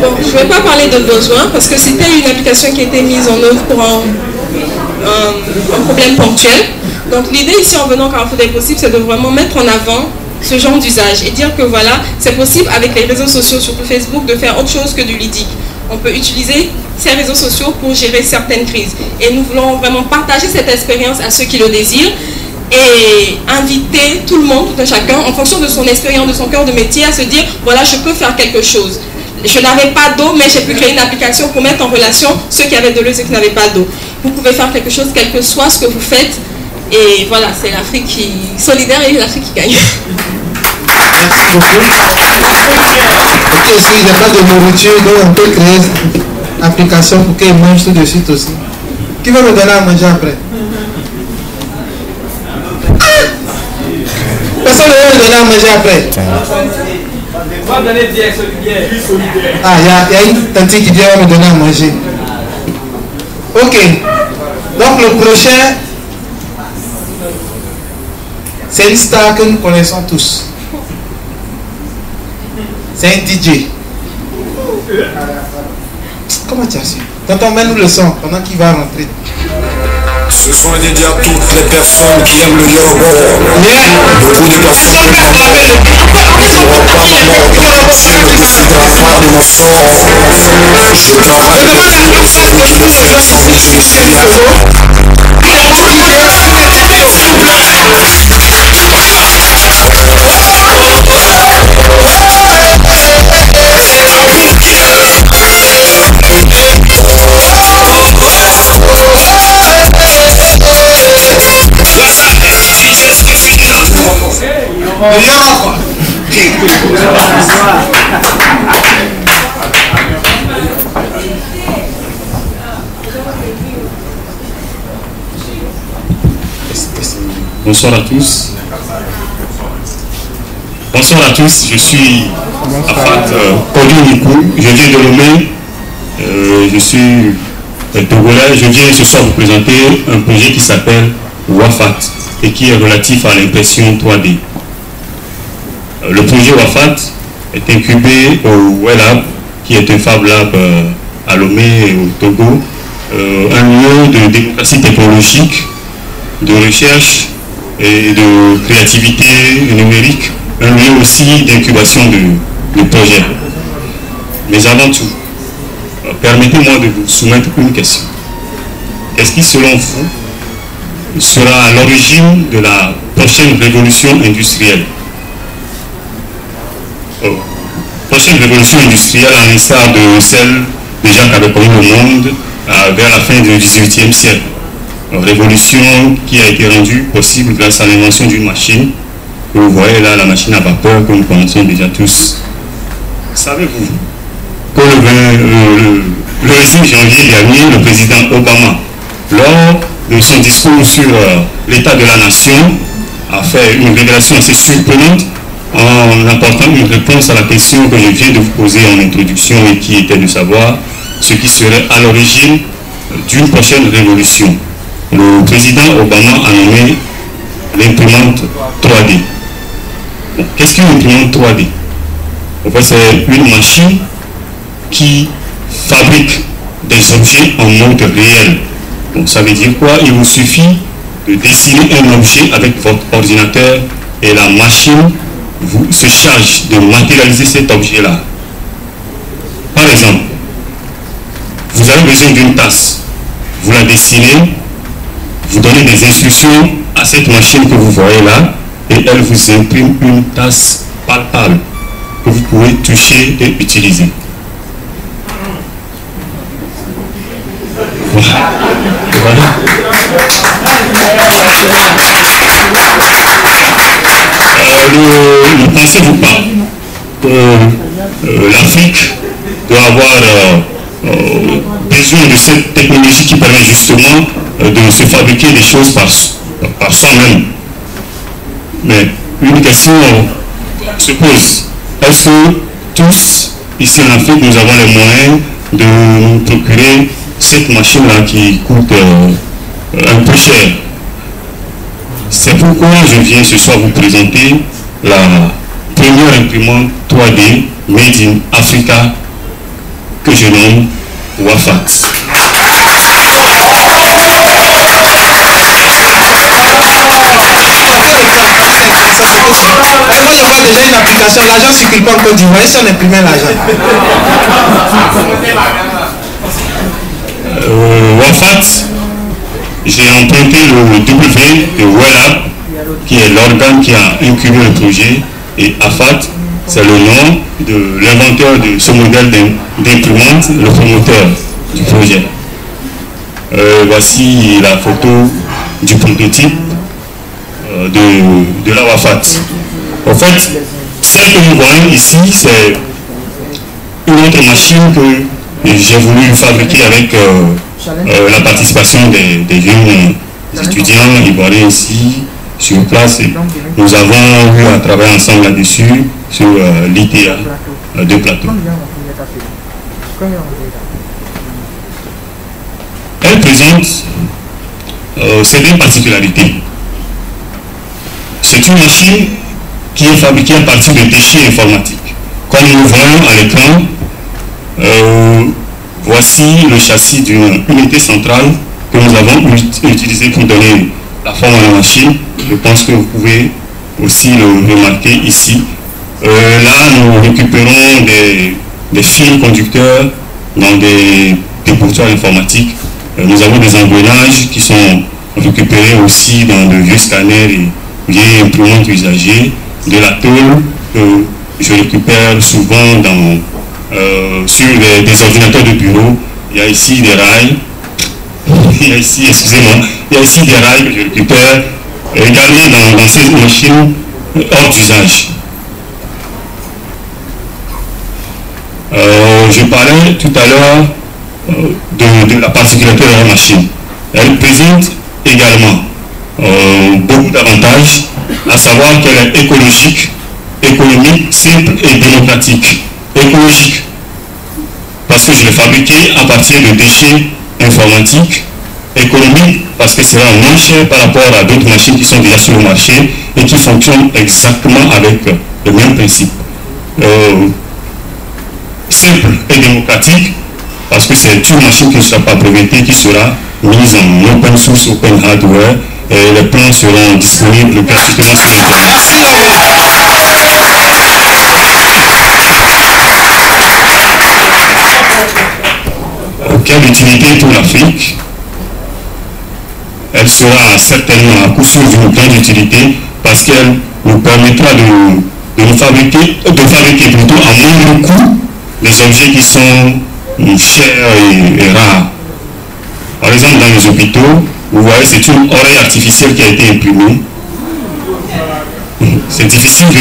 Bon, je ne vais pas parler de besoin, parce que c'était une application qui a été mise en œuvre pour un problème ponctuel. Donc l'idée ici, en venant au Carrefour des possibles, c'est de vraiment mettre en avant ce genre d'usage et dire que voilà, c'est possible avec les réseaux sociaux, surtout Facebook, de faire autre chose que du ludique. On peut utiliser ces réseaux sociaux pour gérer certaines crises. Et nous voulons vraiment partager cette expérience à ceux qui le désirent et inviter tout le monde, tout un chacun, en fonction de son expérience, de son cœur de métier, à se dire, voilà, je peux faire quelque chose. Je n'avais pas d'eau, mais j'ai pu créer une application pour mettre en relation ceux qui avaient de l'eau et ceux qui n'avaient pas d'eau. Vous pouvez faire quelque chose, quel que soit ce que vous faites. Et voilà, c'est l'Afrique qui solidaire et l'Afrique qui gagne. Merci beaucoup. Ok, s'il n'y a pas de nourriture, donc on peut créer une application pour qu'ils mangent tout de suite aussi. Qui va me donner à manger après? personne ne va me donner à manger après. Ah, il y a une tante qui vient me donner à manger. Ok. Donc le prochain, c'est une star que nous connaissons tous. C'est un DJ. Comment tu as su? Tonton, mets-nous le son pendant qu'il va rentrer. Ce sont dédié à toutes les personnes qui aiment le yoga. Beaucoup de personnes ne m'ont pas ma mort. C'est le défi de la fin de mon sort. Je travaille depuis celui qui me fait vivre et je ne sais rien. Bonsoir à tous. Bonsoir à tous, je suis Afat Kodu Nikou, je viens de Lomé, je suis togolais, je viens ce soir vous présenter un projet qui s'appelle Wafat et qui est relatif à l'impression 3D. Le projet Wafat est incubé au WellLab, qui est un Fab Lab à Lomé au Togo, un lieu de démocratie technologique, de recherche et de créativité numérique, un lieu aussi d'incubation de projets. Mais avant tout, permettez-moi de vous soumettre une question. Qu'est-ce qui, selon vous, sera à l'origine de la prochaine révolution industrielle? Prochaine révolution industrielle, à l'instar de celle déjà qu'avait connue le monde vers la fin du XVIIIe siècle. Une révolution qui a été rendue possible grâce à l'invention d'une machine. Vous voyez là la machine à vapeur que nous connaissons déjà tous. Savez-vous que le 26 janvier dernier, le président Obama, lors de son discours sur l'état de la nation, a fait une révélation assez surprenante en apportant une réponse à la question que je viens de vous poser en introduction et qui était de savoir ce qui serait à l'origine d'une prochaine révolution. Le président Obama a nommé l'imprimante 3D. Bon, qu'est-ce qu'une imprimante 3D? En fait, c'est une machine qui fabrique des objets en mode réel. Donc ça veut dire quoi? Il vous suffit de dessiner un objet avec votre ordinateur et la machine se charge de matérialiser cet objet-là. Par exemple, vous avez besoin d'une tasse. Vous la dessinez, vous donnez des instructions à cette machine que vous voyez là et elle vous imprime une tasse palpable que vous pouvez toucher et utiliser. Voilà. Ne pensez-vous pas que l'Afrique doit avoir besoin de cette technologie qui permet justement de se fabriquer des choses par soi-même? Mais une question se pose. Est-ce que tous, ici en Afrique, nous avons les moyens de nous procurer cette machine-là qui coûte un peu cher? C'est pourquoi je viens ce soir vous présenter la première imprimante 3D Made in Africa que je nomme Wafat. Moi je vois déjà une application, l'argent circule pas en Côte d'Ivoire, si on imprimait l'argent. Wafat, j'ai emprunté le W de WellLab, qui est l'organe qui a incubé le projet, et Afat, c'est le nom de l'inventeur de ce modèle d'imprimante, le promoteur du projet. Voici la photo du prototype de la Wafat. En fait, celle que nous voyons ici, c'est une autre machine que j'ai voulu fabriquer avec la participation des jeunes étudiants ivoiriens ici. sur place. Et nous avons eu à travailler ensemble là-dessus sur l'ITA de Plateau. Elle présente certaines particularités. C'est une machine qui est fabriquée à partir de déchets informatiques. Comme nous voyons à l'écran, voici le châssis d'une unité centrale que nous avons utilisé pour donner la forme à la machine. Je pense que vous pouvez aussi le remarquer ici. Là, nous récupérons des fils conducteurs dans des dépotoirs informatiques. Nous avons des engrenages qui sont récupérés aussi dans de vieux scanners et vieilles imprimantes usagées. De la tôle que je récupère souvent sur des ordinateurs de bureau. Il y a ici des rails. Il y a ici, excusez-moi, il y a ici des rails que je récupère également dans ces machines hors d'usage. Je parlais tout à l'heure de la particularité de la machine. Elle présente également beaucoup d'avantages, à savoir qu'elle est écologique, économique, simple et démocratique. Écologique, parce que je l'ai fabriquée à partir de déchets informatiques. Économique, parce que c'est moins cher par rapport à d'autres machines qui sont déjà sur le marché et qui fonctionnent exactement avec le même principe. Simple et démocratique, parce que c'est une machine qui ne sera pas brevetée, qui sera mise en open source, open hardware, et les plans seront disponibles gratuitement sur Internet. Quelle utilité pour l'Afrique? Elle sera certainement à coup sûr d'une grande utilité parce qu'elle nous permettra de fabriquer plutôt à moindre coût les objets qui sont chers et rares. Par exemple, dans les hôpitaux, vous voyez, c'est une oreille artificielle qui a été imprimée. C'est difficile de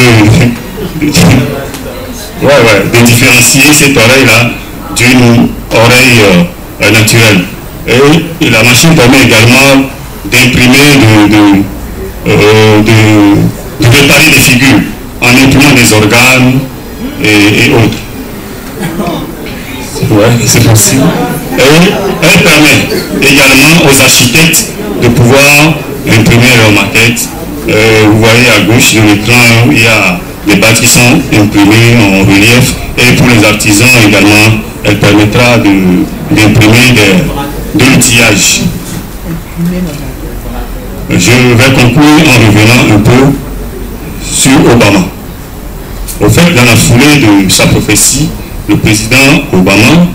différencier cette oreille-là d'une oreille naturelle. Et la machine permet également d'imprimer, de préparer des figures en imprimant des organes et autres. Ouais, c'est possible. Et elle permet également aux architectes de pouvoir imprimer leurs maquettes. Vous voyez à gauche de l'écran, il y a des bases qui sont imprimées en relief. Et pour les artisans également, elle permettra d'imprimer de l'outillage. Je vais conclure en revenant un peu sur Obama. Au fait, dans la foulée de sa prophétie, le président Obama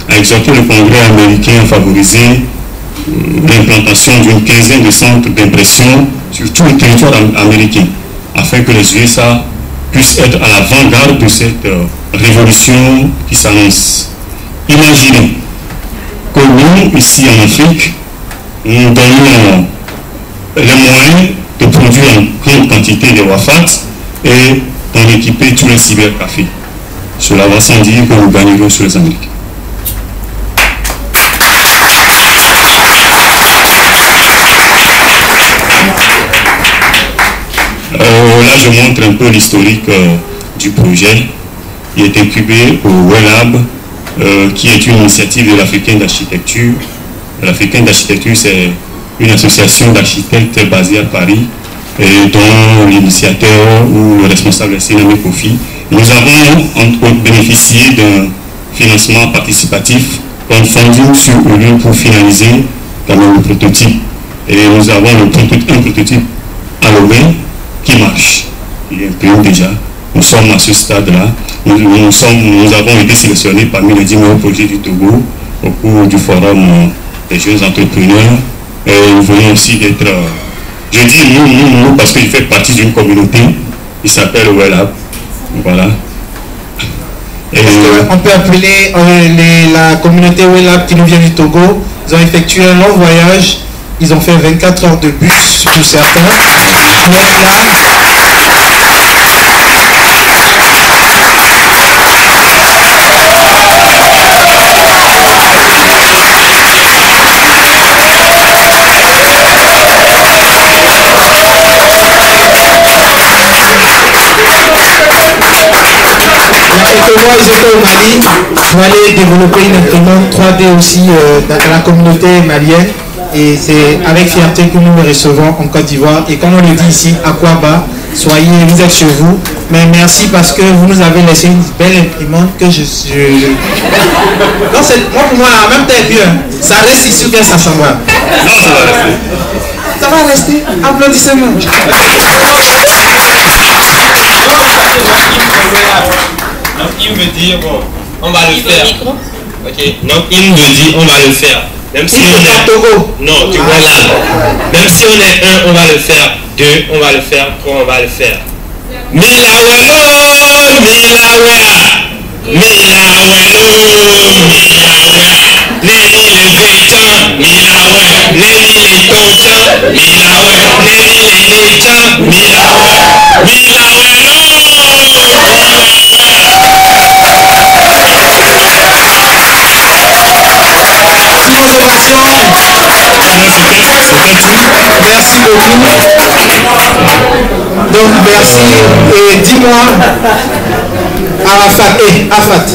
a exhorté le Congrès américain à favoriser l'implantation d'une quinzaine de centres d'impression sur tout le territoire américain, afin que les USA puissent être à l'avant-garde de cette révolution qui s'annonce. Imaginez que nous, ici en Afrique, nous donnons les moyens de produire en grande quantité de wafat et d'en équiper tous les cybercafés. Cela va sans dire que nous gagnerons sur les Américains. Là, je montre un peu l'historique du projet. Il est incubé au WELAB, qui est une initiative de l'Africain d'architecture. L'Africain d'architecture, c'est une association d'architectes basée à Paris, et dont l'initiateur ou le responsable est Sénamé Kofi. Nous avons entre autres bénéficié d'un financement participatif comme funding sur Ulu pour finaliser quand même le prototype. Et nous avons un prototype à Lomé qui marche. Il imprime déjà. Nous sommes à ce stade-là. Nous avons été sélectionnés parmi les 10 meilleurs projets du Togo au cours du forum des jeunes entrepreneurs. Et nous venons aussi d'être... je dis nous parce que je fais partie d'une communauté qui s'appelle WELAB. Voilà. On peut appeler la communauté WELAB qui nous vient du Togo. Ils ont effectué un long voyage. Ils ont fait 24 heures de bus pour certains. fois ils étaient au Mali, ils allaient développer une imprimante 3D aussi dans la communauté malienne. Et c'est avec fierté que nous les recevons en Côte d'Ivoire. Et comme on le dit ici, Aquaba, soyez, vous êtes chez vous. Mais merci parce que vous nous avez laissé une belle imprimante que je... Non, moi pour moi, en même temps, et puis, ça reste ici ou bien ça s'en va? Non, ça va rester. Ça va rester. Applaudissez-moi. Donc il me dit, bon, on va le faire. Ok, donc il me dit, on va le faire. Même si on est Togo. Non, tu vois là. Même si on est un, on va le faire. Deux, on va le faire. Trois, on va le faire. Merci beaucoup. Donc merci. Et dis-moi, Afat,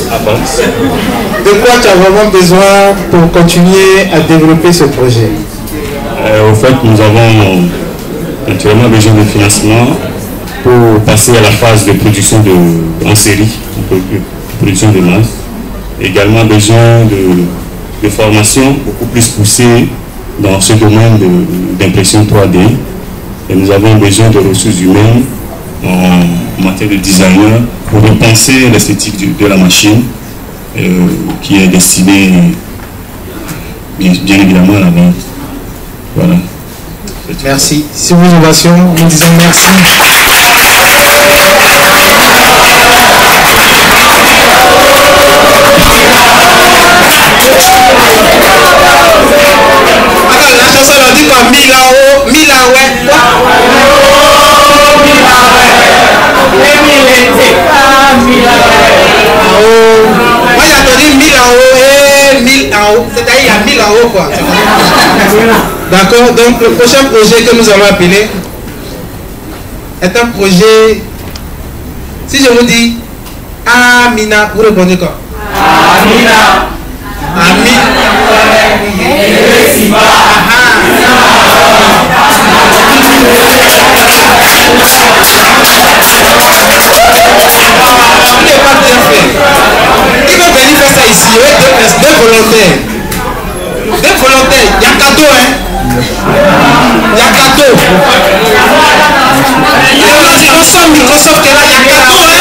de quoi tu as vraiment besoin pour continuer à développer ce projet? Au fait, nous avons naturellement besoin de financement pour passer à la phase de production en série, de production de masse. Également besoin de formation beaucoup plus poussée dans ce domaine d'impression 3D. Et nous avons besoin de ressources humaines en matière de designer pour repenser l'esthétique de la machine qui est destinée bien évidemment à la vente. Voilà. Merci. Sur vos ovations, nous disons merci. La chanson on dit quoi? Mila ouais. Moi j'ai entendu 1000 en haut et 1000 en haut. C'est-à-dire il y a 1000 en haut quoi. D'accord, donc le prochain projet que nous allons appeler est un projet. Si je vous dis Amina, vous répondez quoi? Amina. Amina. Qui veut venir faire ça ici? Deux volontaires. Deux volontaires. Il y a cadeau, hein? Il y a cadeau. On sent Microsoft qui est là, il y a cadeau, hein?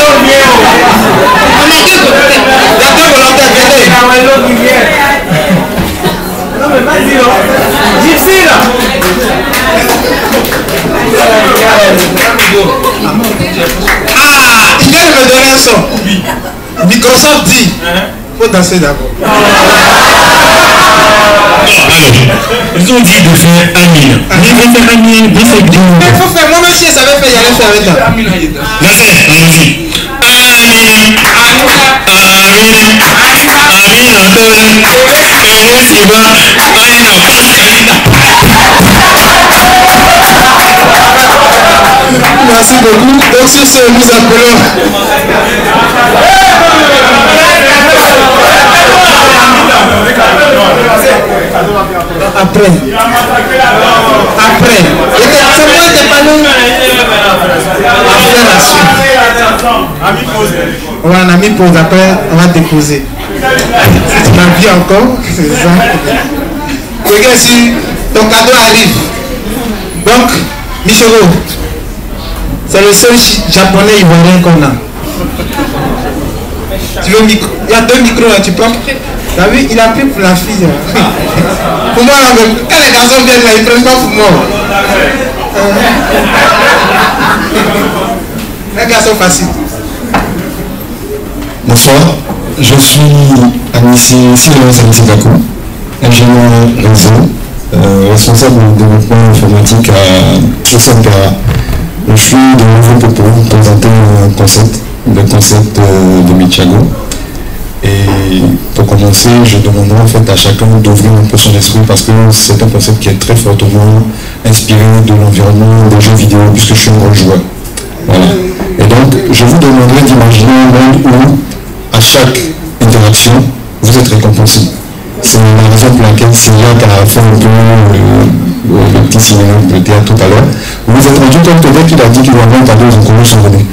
On a deux volontaires. Il y a deux volontaires, venez. Non mais vas-y, d'ici là. Ah, il vient de me donner un son. Microsoft dit, faut danser d'abord. Ils ont dit de faire Amine. Mais il faut faire Amine, il faut dire. Mais il faut faire, moi-même si je savais faire, j'allais faire avec toi. Allons-y. Amine. Merci beaucoup. Donc sur ce, nous appelons. Après. C'est moi qui pas nous. Après la suite. On a mis pause, après on va déposer. Si tu m'as vu encore, c'est ça. Regarde si ton cadeau arrive. Donc, Michoro, c'est le seul japonais ivoirien qu'on a. Tu veux micro? Il y a deux micros là, tu prends. Tu as vu, il a pris pour la fille. Pour moi, quand les garçons viennent là, ils ne prennent pas pour moi. Un garçon facile. Bonsoir, je suis Amissi Dakou, ingénieur réseau, responsable du développement informatique à SMPA. Je suis de nouveau pour vous présenter le concept de Michiago. Et pour commencer, je demanderai en fait à chacun d'ouvrir un peu son esprit parce que c'est un concept qui est très fortement inspiré de l'environnement des jeux vidéo puisque je suis un grand joueur. Voilà. Et donc, je vous demanderai d'imaginer un monde où à chaque interaction, vous êtes récompensé. C'est la raison pour laquelle Célia qui a fait un peu le petit cinéma de théâtre tout à l'heure. Vous vous êtes rendu compte que dès qu'il a dit qu'il va avoir un cadeau, ils ont couru son bonnet.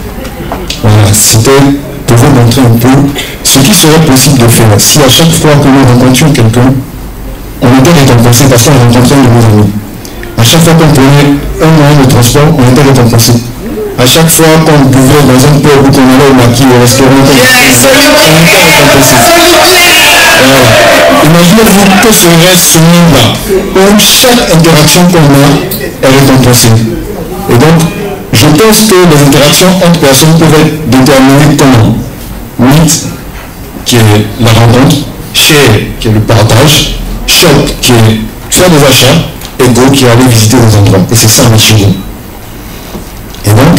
Voilà, c'était pour vous montrer un peu ce qui serait possible de faire. Si à chaque fois que nous rencontrions quelqu'un, on était récompensé parce qu'on rencontrait de nos amis. À chaque fois qu'on prenait un moyen de transport, on était récompensé. À chaque fois qu'on buvait dans un pub ou qu'on allait au maquis, au restaurant, on était récompensé. Imaginez-vous que serait ce monde-là où chaque interaction qu'on a est récompensée. Et donc, je pense que les interactions entre personnes peuvent être déterminées comment? Meet, qui est la rencontre, share, qui est le partage, shop, qui est faire des achats, et go, qui est aller visiter des endroits. Et c'est ça, Michigo. Et donc,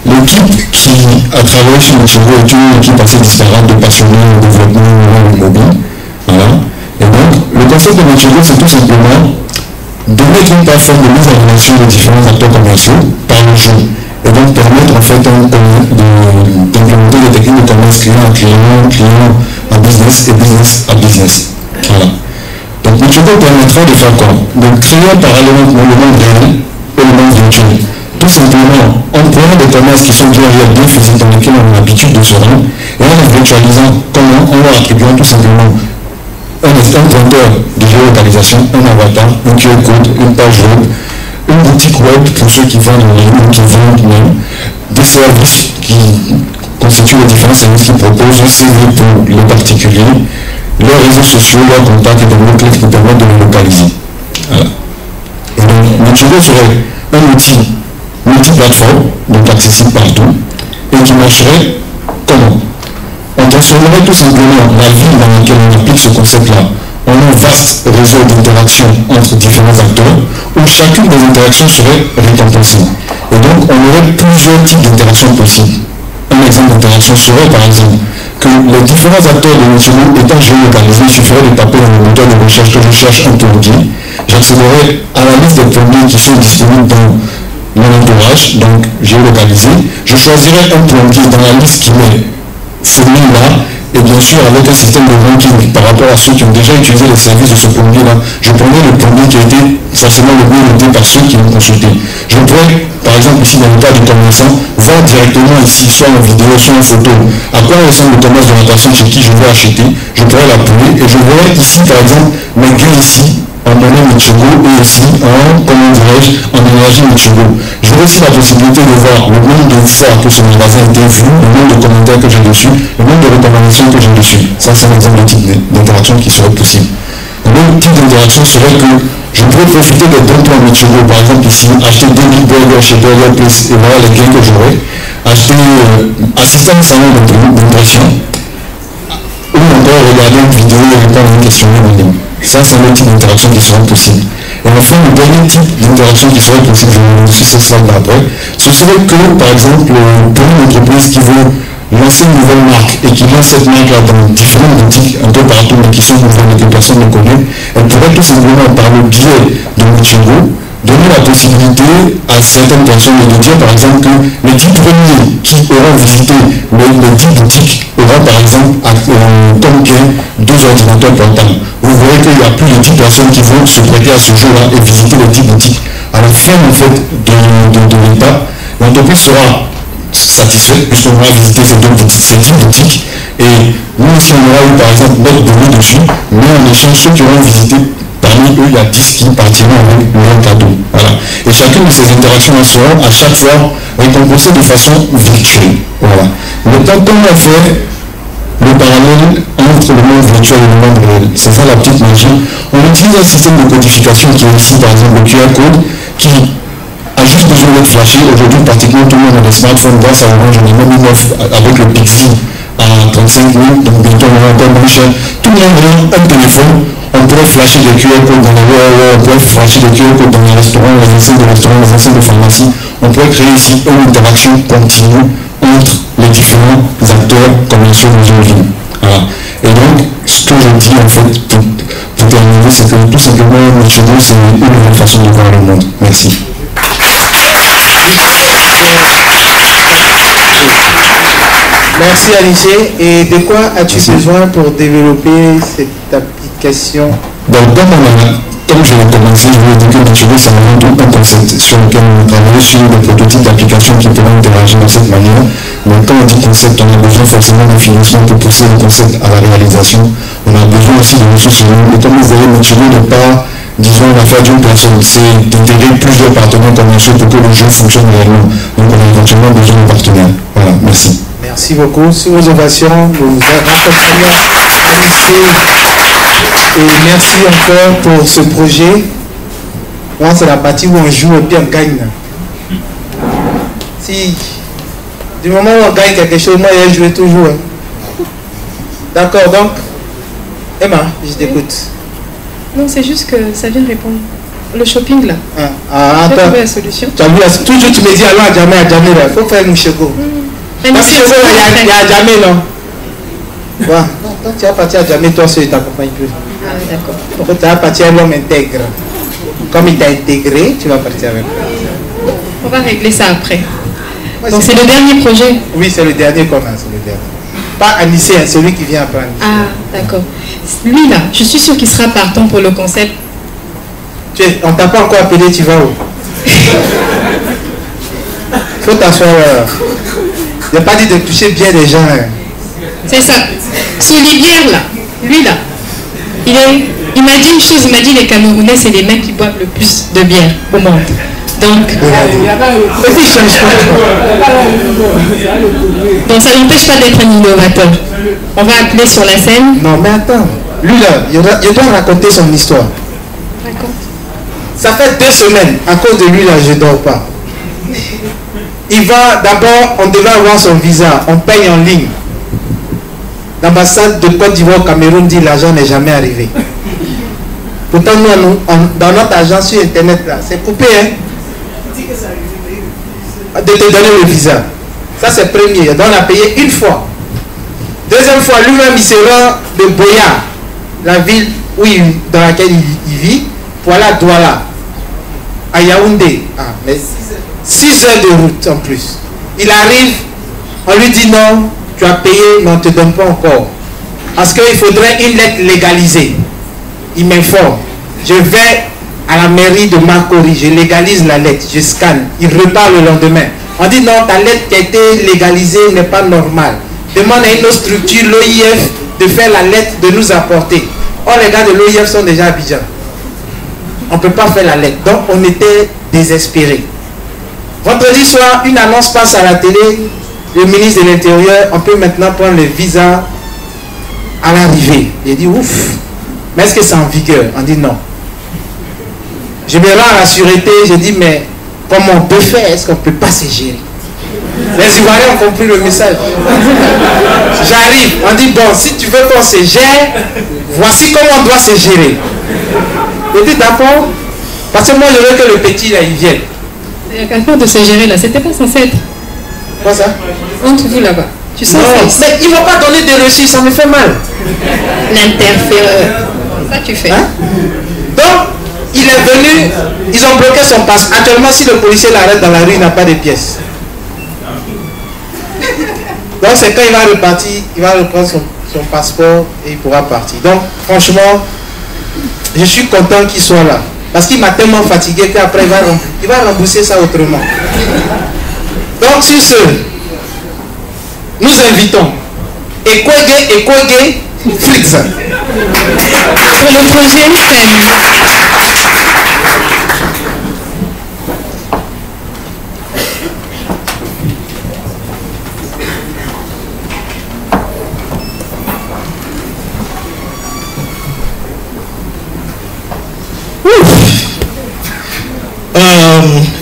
l'équipe qui a travaillé sur Michigo est une équipe assez disparate de passionnés au développement mobile. Voilà. Et donc, le concept de Michigo, c'est tout simplement de mettre une plateforme de mise en relation des différents acteurs commerciaux par le jeu. Et donc permettre en fait d'implémenter des techniques de commerce client à client, client à business et business à business. Voilà. Donc Michigo permettra de faire quoi? De créer parallèlement le monde réel et le monde virtuel. Tout simplement en prenant des commerces qui sont bien réels, bien physiques, dans lesquels on a l'habitude de se rendre, et en les virtualisant, comment on leur attribuant tout simplement un pointeur de géolocalisation, un avatar, un QR code, une page web, une boutique web pour ceux qui vendent en ligne ou qui vendent même, des services qui constituent les différents services qu'ils proposent, un CV pour les particuliers, leurs réseaux sociaux, leurs contacts et des mots-clés qui permettent de les localiser. Voilà. Et donc, Michigo serait un outil multiplateforme, donc accessible partout, et qui marcherait comment? On transformerait tout simplement la ville dans laquelle on applique ce concept-là en un vaste réseau d'interactions entre différents acteurs où chacune des interactions serait récompensée. Et donc, on aurait plusieurs types d'interactions possibles. Un exemple d'interaction serait, par exemple, que les différents acteurs de Michigo étant géolocalisés, il suffirait de taper dans le moteur de recherche que je cherche un plombier. J'accéderai à la liste des plombiers qui sont disponibles dans mon entourage, donc géolocalisé. Je choisirai un plombier dans la liste qui m'est fourni là, et bien sûr avec un système de ranking par rapport à ceux qui ont déjà utilisé les services de ce plombier-là. Je prendrai le plombier qui a été forcément le mieux noté par ceux qui l'ont consulté. Je pourrais, par exemple ici dans le cas du commerçant, voir directement ici, soit en vidéo, soit en photo, à quoi ressemble le commerce de la personne chez qui je veux acheter. Je pourrais l'appeler et je verrai ici, par exemple, mes gains ici, en monnaie Michigo et ici en, comment dirais-je, en énergie Michigo. J'aurai aussi la possibilité de voir le nombre de fois que ce magasin a été vu, le nombre de commentaires que j'ai dessus, le nombre de recommandations que j'ai dessus. Ça, c'est un exemple de type d'interaction qui serait possible. Un autre type d'interaction serait que je pourrais profiter des bons plans Michigo, par exemple ici, acheter 2 Big Burgers chez Burger Place et voilà les gains que j'aurai, acheter assister à un salon d'impression, ou encore regarder une vidéo et répondre à une questionnaire en ligne. Ça, c'est le type d'interaction qui serait possible. Et enfin, le dernier type d'interaction qui serait possible, je vais sur ce slide après, ce serait que, par exemple, pour une entreprise qui veut lancer une nouvelle marque et qui lance cette marque-là dans différentes boutiques un peu partout, mais qui sont nouvelles et que personne ne connaît, elle pourrait tout simplement, par le biais de Michigo, donner la possibilité à certaines personnes de dire par exemple que les 10 premiers qui auront visité les 10 boutiques auront par exemple comme gain 2 ordinateurs portables. Vous verrez qu'il y a plus de 10 personnes qui vont se prêter à ce jeu-là et visiter les 10 boutiques. À la fin en fait de l'étape, l'entreprise sera satisfaite puisqu'on aura visité ces 10 boutiques et nous aussi on aura eu par exemple notre données dessus, mais en échange ceux qui auront visité parmi eux, il y a 10 qui partiront avec leur cadeau. Voilà. Et chacune de ces interactions seront à chaque fois récompensées de façon virtuelle. Voilà. Maintenant, comment faire le parallèle entre le monde virtuel et le monde réel? C'est ça la petite magie. On utilise un système de codification qui est ici, par exemple, le QR code, qui a juste besoin d'être flashé. Aujourd'hui, pratiquement tout le monde a des smartphones grâce à Orange. On a même une offre avec le Pixie à 35 000, donc bientôt on aura encore moins cher. Tout le monde a un téléphone. On pourrait flasher des QR codes dans les WoW, on pourrait flasher des QR codes dans les restaurants, les enseignes de restaurants, les enseignes de pharmacie. On pourrait créer ici une interaction continue entre les différents acteurs commerciaux de nos villes. Voilà. Et donc, ce que je dis en fait pour terminer, c'est que tout simplement, Michigo, c'est une nouvelle façon de voir le monde. Merci. Merci Anissé. Et de quoi as-tu besoin pour développer cette application? Donc, comme je l'ai commencé, je voulais dire que Naturel, c'est vraiment tout un concept sur lequel on travaille sur des prototypes d'applications qui pourront interagir de cette manière. Mais quand on dit concept, on a besoin forcément de financement pour pousser le concept à la réalisation. On a besoin aussi de ressources humaines. Et comme vous voyez, Naturel n'est pas, disons, l'affaire d'une personne. C'est d'intégrer plusieurs partenaires commerciaux pour que le jeu fonctionne réellement. Donc, on a éventuellement besoin de partenaires. Voilà, merci. Merci beaucoup. Sur vos ovations, nous accompagnons Anissé. Et merci encore pour ce projet. Moi, c'est la partie où on joue et puis on gagne. Si, du moment où on gagne quelque chose, moi, je joue toujours. Hein. D'accord, donc, Emma, je t'écoute. Non, c'est juste que ça vient répondre. Le shopping, là. Attends. J'ai trouvé la solution. Tu as vu, toujours tu me dis, allons à Djamé, là. Il faut faire une chego. Parce que il y a Djamé, non? Ouais. Non, toi, tu vas partir à Djamé, toi, seul, il t'accompagne plus. Ah, d'accord. Bon. Tu vas partir à l'homme intègre. Comme il t'a intégré, tu vas partir avec lui. On va régler ça après. Ouais, donc, c'est le dernier projet? Oui, c'est le dernier qu'on a, c'est le dernier. Pas Anissé, hein, celui qui vient après Anissé. Ah, d'accord. Lui, là, je suis sûr qu'il sera partant pour le concept. On t'a pas encore appelé, tu vas où? Faut t'asseoir. Il n'a pas dit de toucher bien les gens. Hein. C'est ça. Solivière, là, lui, là, il m'a dit une chose, il m'a dit les Camerounais, c'est les mecs qui boivent le plus de bière au monde. Donc, donc ça n'empêche pas d'être un innovateur. On va appeler sur la scène. Non, mais attends. Lui, là, il doit raconter son histoire. Raconte. Ça fait 2 semaines, à cause de lui, là, je ne dors pas. Il va, d'abord, on devait avoir son visa, on paye en ligne. L'ambassade de Côte d'Ivoire au Cameroun dit l'argent n'est jamais arrivé. Pourtant, nous, dans notre agence sur Internet, là, c'est coupé, hein? De te donner le visa. Ça, c'est premier. Donc, on a payé une fois. Deuxième fois, lui-même, il se rend de Boya, la ville dans laquelle il vit, pour aller à Douala, à Yaoundé. Ah, mais 6 heures de route en plus. Il arrive, on lui dit non, tu as payé, mais on ne te donne pas encore. Parce qu'il faudrait une lettre légalisée. Il m'informe. Je vais à la mairie de Marcory, je légalise la lettre, je scanne. Il repart le lendemain. On dit non, ta lettre qui a été légalisée n'est pas normale. Demande à une autre structure, l'OIF, de faire la lettre, de nous apporter. Or, les gars de l'OIF sont déjà à Abidjan. On ne peut pas faire la lettre. Donc, on était désespérés. Vendredi soir, une annonce passe à la télé. Le ministre de l'Intérieur, on peut maintenant prendre le visa à l'arrivée. J'ai dit, ouf, mais est-ce que c'est en vigueur? On dit non. Je me rends à la sûreté, j'ai dit, mais comment on peut faire? Est-ce qu'on ne peut pas se gérer? Les Ivoiriens ont compris le message. J'arrive, on dit, bon, si tu veux qu'on se gère, voici comment on doit se gérer. Je dis, d'accord, parce que moi, je veux que le petit, là, il vienne. Il y a qu'à faire de se gérer, là, c'était pas censé être. Quoi ça? Entre vous là-bas. Tu sens non, ça? Mais ils ne vont pas donner des reçus, ça me fait mal. L'interféreur. Ça tu fais. Hein? Donc, il est venu, ils ont bloqué son passeport. Actuellement, si le policier l'arrête dans la rue, il n'a pas de pièces. Donc, c'est quand il va repartir, il va reprendre son passeport et il pourra partir. Donc, franchement, je suis content qu'il soit là. Parce qu'il m'a tellement fatigué qu'après, il va rembourser ça autrement. Donc, sur ce, nous invitons Ekwege Flix. Pour le projet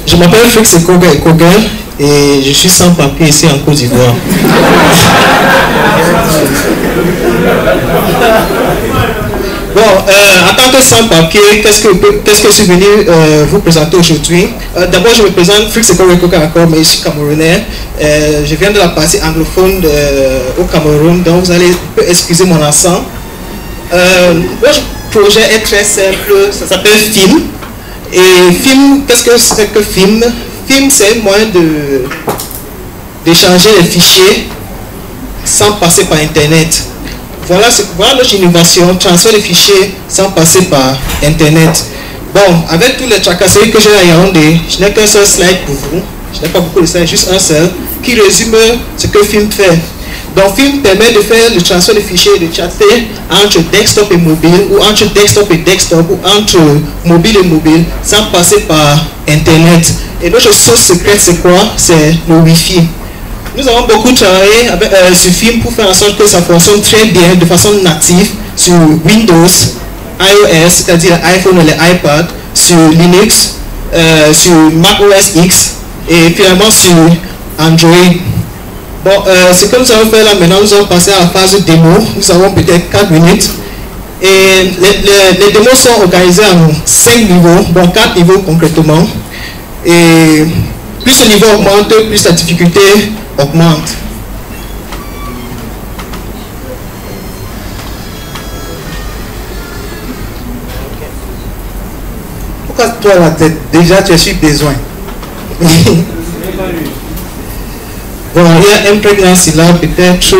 je m'appelle Flix Ekwege et je suis sans papier ici en Côte d'Ivoire. Bon, en tant que sans-papier, qu'est-ce que je suis venu vous présenter aujourd'hui? D'abord, je me présente Flix Ekwege encore, mais je suis camerounais. Je viens de la partie anglophone au Cameroun, donc vous allez excuser mon accent. Votre projet est très simple, ça s'appelle FIM. Et FIM, qu'est-ce que c'est que FIM? FIM, c'est un moyen d'échanger les fichiers sans passer par Internet. Voilà notre innovation, transfert de fichiers sans passer par Internet. Bon, avec tous les tracasseries que j'ai à Yaoundé, je n'ai qu'un seul slide pour vous. Je n'ai pas beaucoup de slides, juste un seul, qui résume ce que Film fait. Donc, Film permet de faire le transfert de fichiers et de chatter entre desktop et mobile, ou entre desktop et desktop, ou entre mobile et mobile, sans passer par Internet. Et notre source secrète, c'est quoi? C'est le Wi-Fi. Nous avons beaucoup travaillé avec, sur Film pour faire en sorte que ça fonctionne très bien, de façon native, sur Windows, iOS, c'est-à-dire iPhone et les iPad, sur Linux, sur Mac OS X, et finalement sur Android. Bon, ce que nous allons faire là maintenant, nous allons passer à la phase démo. Nous avons peut-être 4 minutes. Et les démos sont organisées en 5 niveaux, bon 4 niveaux concrètement. Et plus le niveau augmente, plus la difficulté augmente. Pourquoi toi la tête? Déjà tu es sur besoin. Bon, il y a un pregnancy là, peut-être.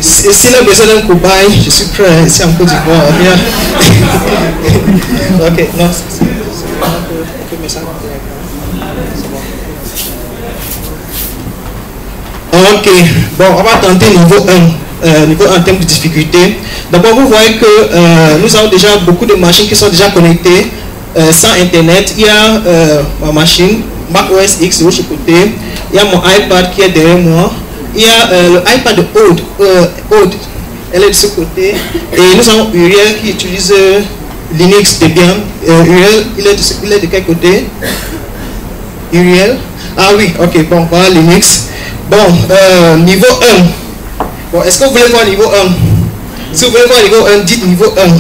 S'il a besoin d'un cobaye, je suis prêt ici en Côte d'Ivoire. Ok, non, ok, bon, on va tenter niveau 1. Niveau 1 en termes de difficulté. D'abord, vous voyez que nous avons déjà beaucoup de machines qui sont déjà connectées sans Internet. Il y a ma machine, Mac OS X de l'autre côté. Il y a mon iPad qui est derrière moi. Il y a le iPad de Aude. Elle est de ce côté. Et nous avons Uriel qui utilise Linux de bien. Uriel, il est de quel côté? Uriel? Ah oui, ok, bon, voilà Linux. Bon, niveau 1. Bon, est-ce que vous voulez voir niveau 1? Si vous voulez voir niveau 1, dites niveau 1.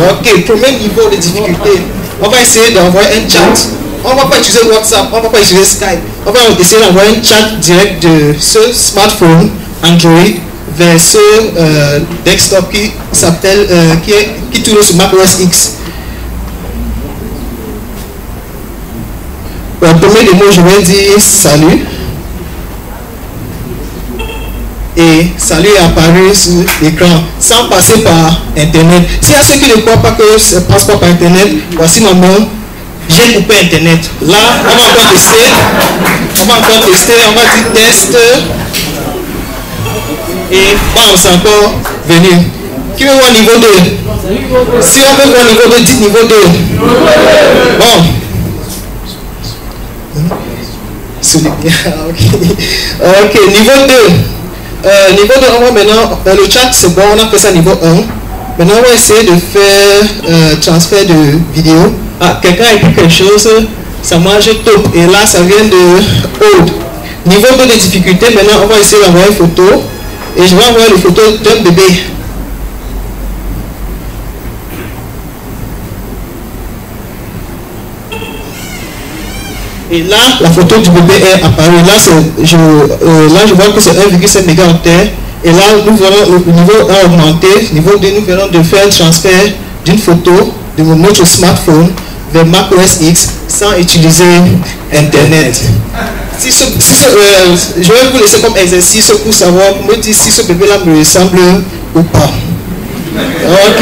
Ok, premier niveau de difficulté. On va essayer d'envoyer un chat. On ne va pas utiliser WhatsApp, on ne va pas utiliser Skype. On va essayer d'envoyer un chat direct de ce smartphone Android vers ce desktop qui s'appelle, qui tourne sur Mac OS X. Pour le premier démo, je vais dire salut. Et salut est apparu sur l'écran sans passer par Internet. S'il y a ceux qui ne croient pas que ça passe pas par Internet, voici ma main. J'ai coupé Internet. Là, on va encore tester. On va dire test. Et bam, c'est encore venu. Qui veut voir niveau 2? Si on veut voir niveau 2, dites niveau 2. Bon. Ok, niveau 2. Niveau 2, on va maintenant. Le chat, c'est bon, on a fait ça niveau 1. Maintenant, on va essayer de faire transfert de vidéo. Ah, quelqu'un a écrit quelque chose, ça marche top. Et là, ça vient de Aude. Niveau 2 de difficulté, maintenant, on va essayer d'envoyer une photo. Et je vais envoyer une photo d'un bébé. Et là, la photo du bébé est apparue. Là, je vois que c'est 1,7 mégaoctets. Et là, nous verrons le niveau 1 augmenter. Niveau 2, nous verrons de faire un transfert d'une photo de notre smartphone vers Mac OS X sans utiliser Internet. Je vais vous laisser comme exercice pour savoir, pour me dire si ce bébé-là me ressemble ou pas. Ok.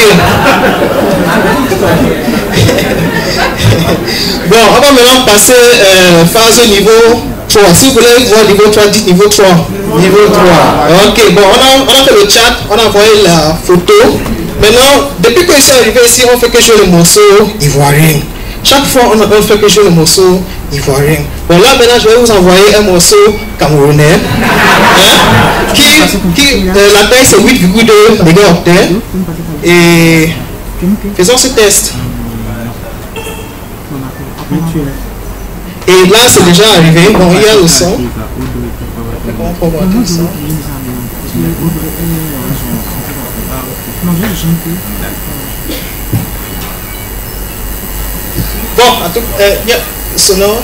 Bon, on va maintenant passer phase niveau 3. Si vous voulez voir niveau 3, dites niveau 3. Niveau 3. Ok, bon, on a fait le chat, on a envoyé la photo. Maintenant, depuis que je suis arrivé ici, on fait que jouer le morceau ivoirien. Chaque fois, on fait que jouer le morceau ivoirien. Bon, là, maintenant, je vais vous envoyer un morceau camerounais. La taille, c'est 8,2 mégaoctets. Et faisons ce test. Et là, c'est déjà arrivé. Bon, il y a le son. Comment on va voir le son? Bon, en tout cas, il y a sonore.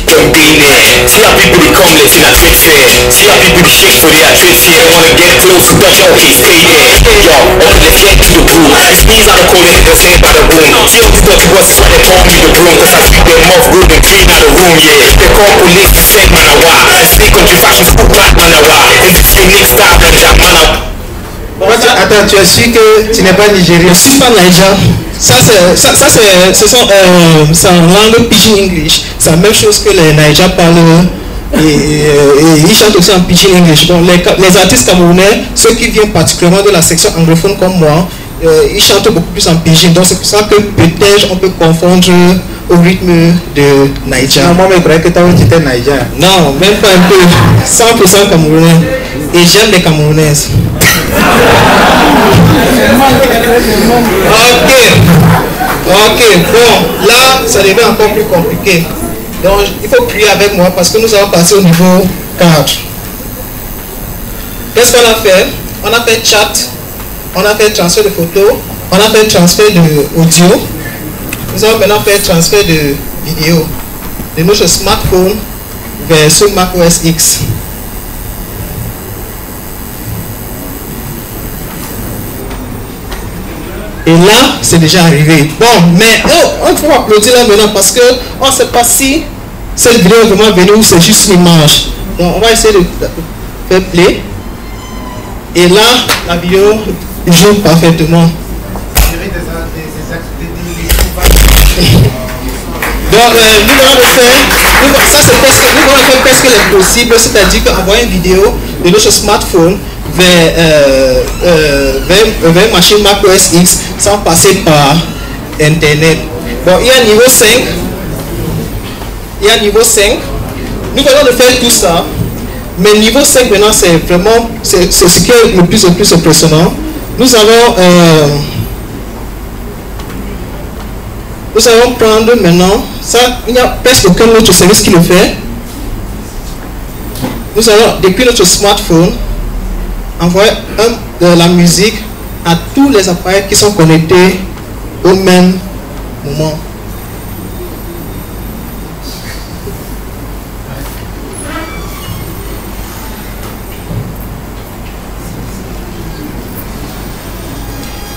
don't be there. See how people they come, let's see that tricks here. See how people they shake for their tricks here. Wanna get close to touch, okay, stay there. Yo, okay, let's get to the groove. This means I'm calling it the same by the room. See all these dirty boys, that's why they call me the broom. Cause I sweep them off, good and clean out the room, yeah. They call police, they said man a wah. Snake country fashion, school black man a wah. And this unique style, and that man a. Attends, tu es sûr que tu n'es pas nigérien? Je suis pas nigérien. Ça c'est en langue pidgin English. C'est la même chose que les Nigériens parlent et ils chantent aussi en pidgin English. Donc les artistes camerounais, ceux qui viennent particulièrement de la section anglophone comme moi, ils chantent beaucoup plus en pidgin. Donc c'est pour ça que peut-être on peut confondre au rythme de Nigeria. Non, moi je croyais que tu étais Nigeria. Non, même pas un peu. 100% camerounais. Et j'aime les Camerounaises. Ok, bon, là, ça devient encore plus compliqué. Donc, il faut prier avec moi parce que nous allons passer au niveau 4. Qu'est-ce qu'on a fait? On a fait chat, on a fait transfert de photos, on a fait transfert d'audio. Nous allons maintenant faire transfert de vidéo de notre smartphone vers ce Mac OS X. Et là, c'est déjà arrivé. Bon, mais on faut applaudir là maintenant parce que on ne sait pas si cette vidéo est vraiment venue ou c'est juste l'image. Donc, on va essayer de faire play. Et là, la vidéo joue parfaitement. Donc, nous allons faire presque l'impossible, c'est-à-dire qu'envoyer une vidéo de notre smartphone vers une machine Mac OS X sans passer par Internet. Bon, il y a niveau 5. Nous venons de faire tout ça. Mais niveau 5 maintenant, c'est vraiment c'est ce qui est le plus impressionnant. Nous allons prendre maintenant, ça, il n'y a presque aucun autre service qui le fait. Nous allons, depuis notre smartphone, envoyer de la musique à tous les appareils qui sont connectés au même moment.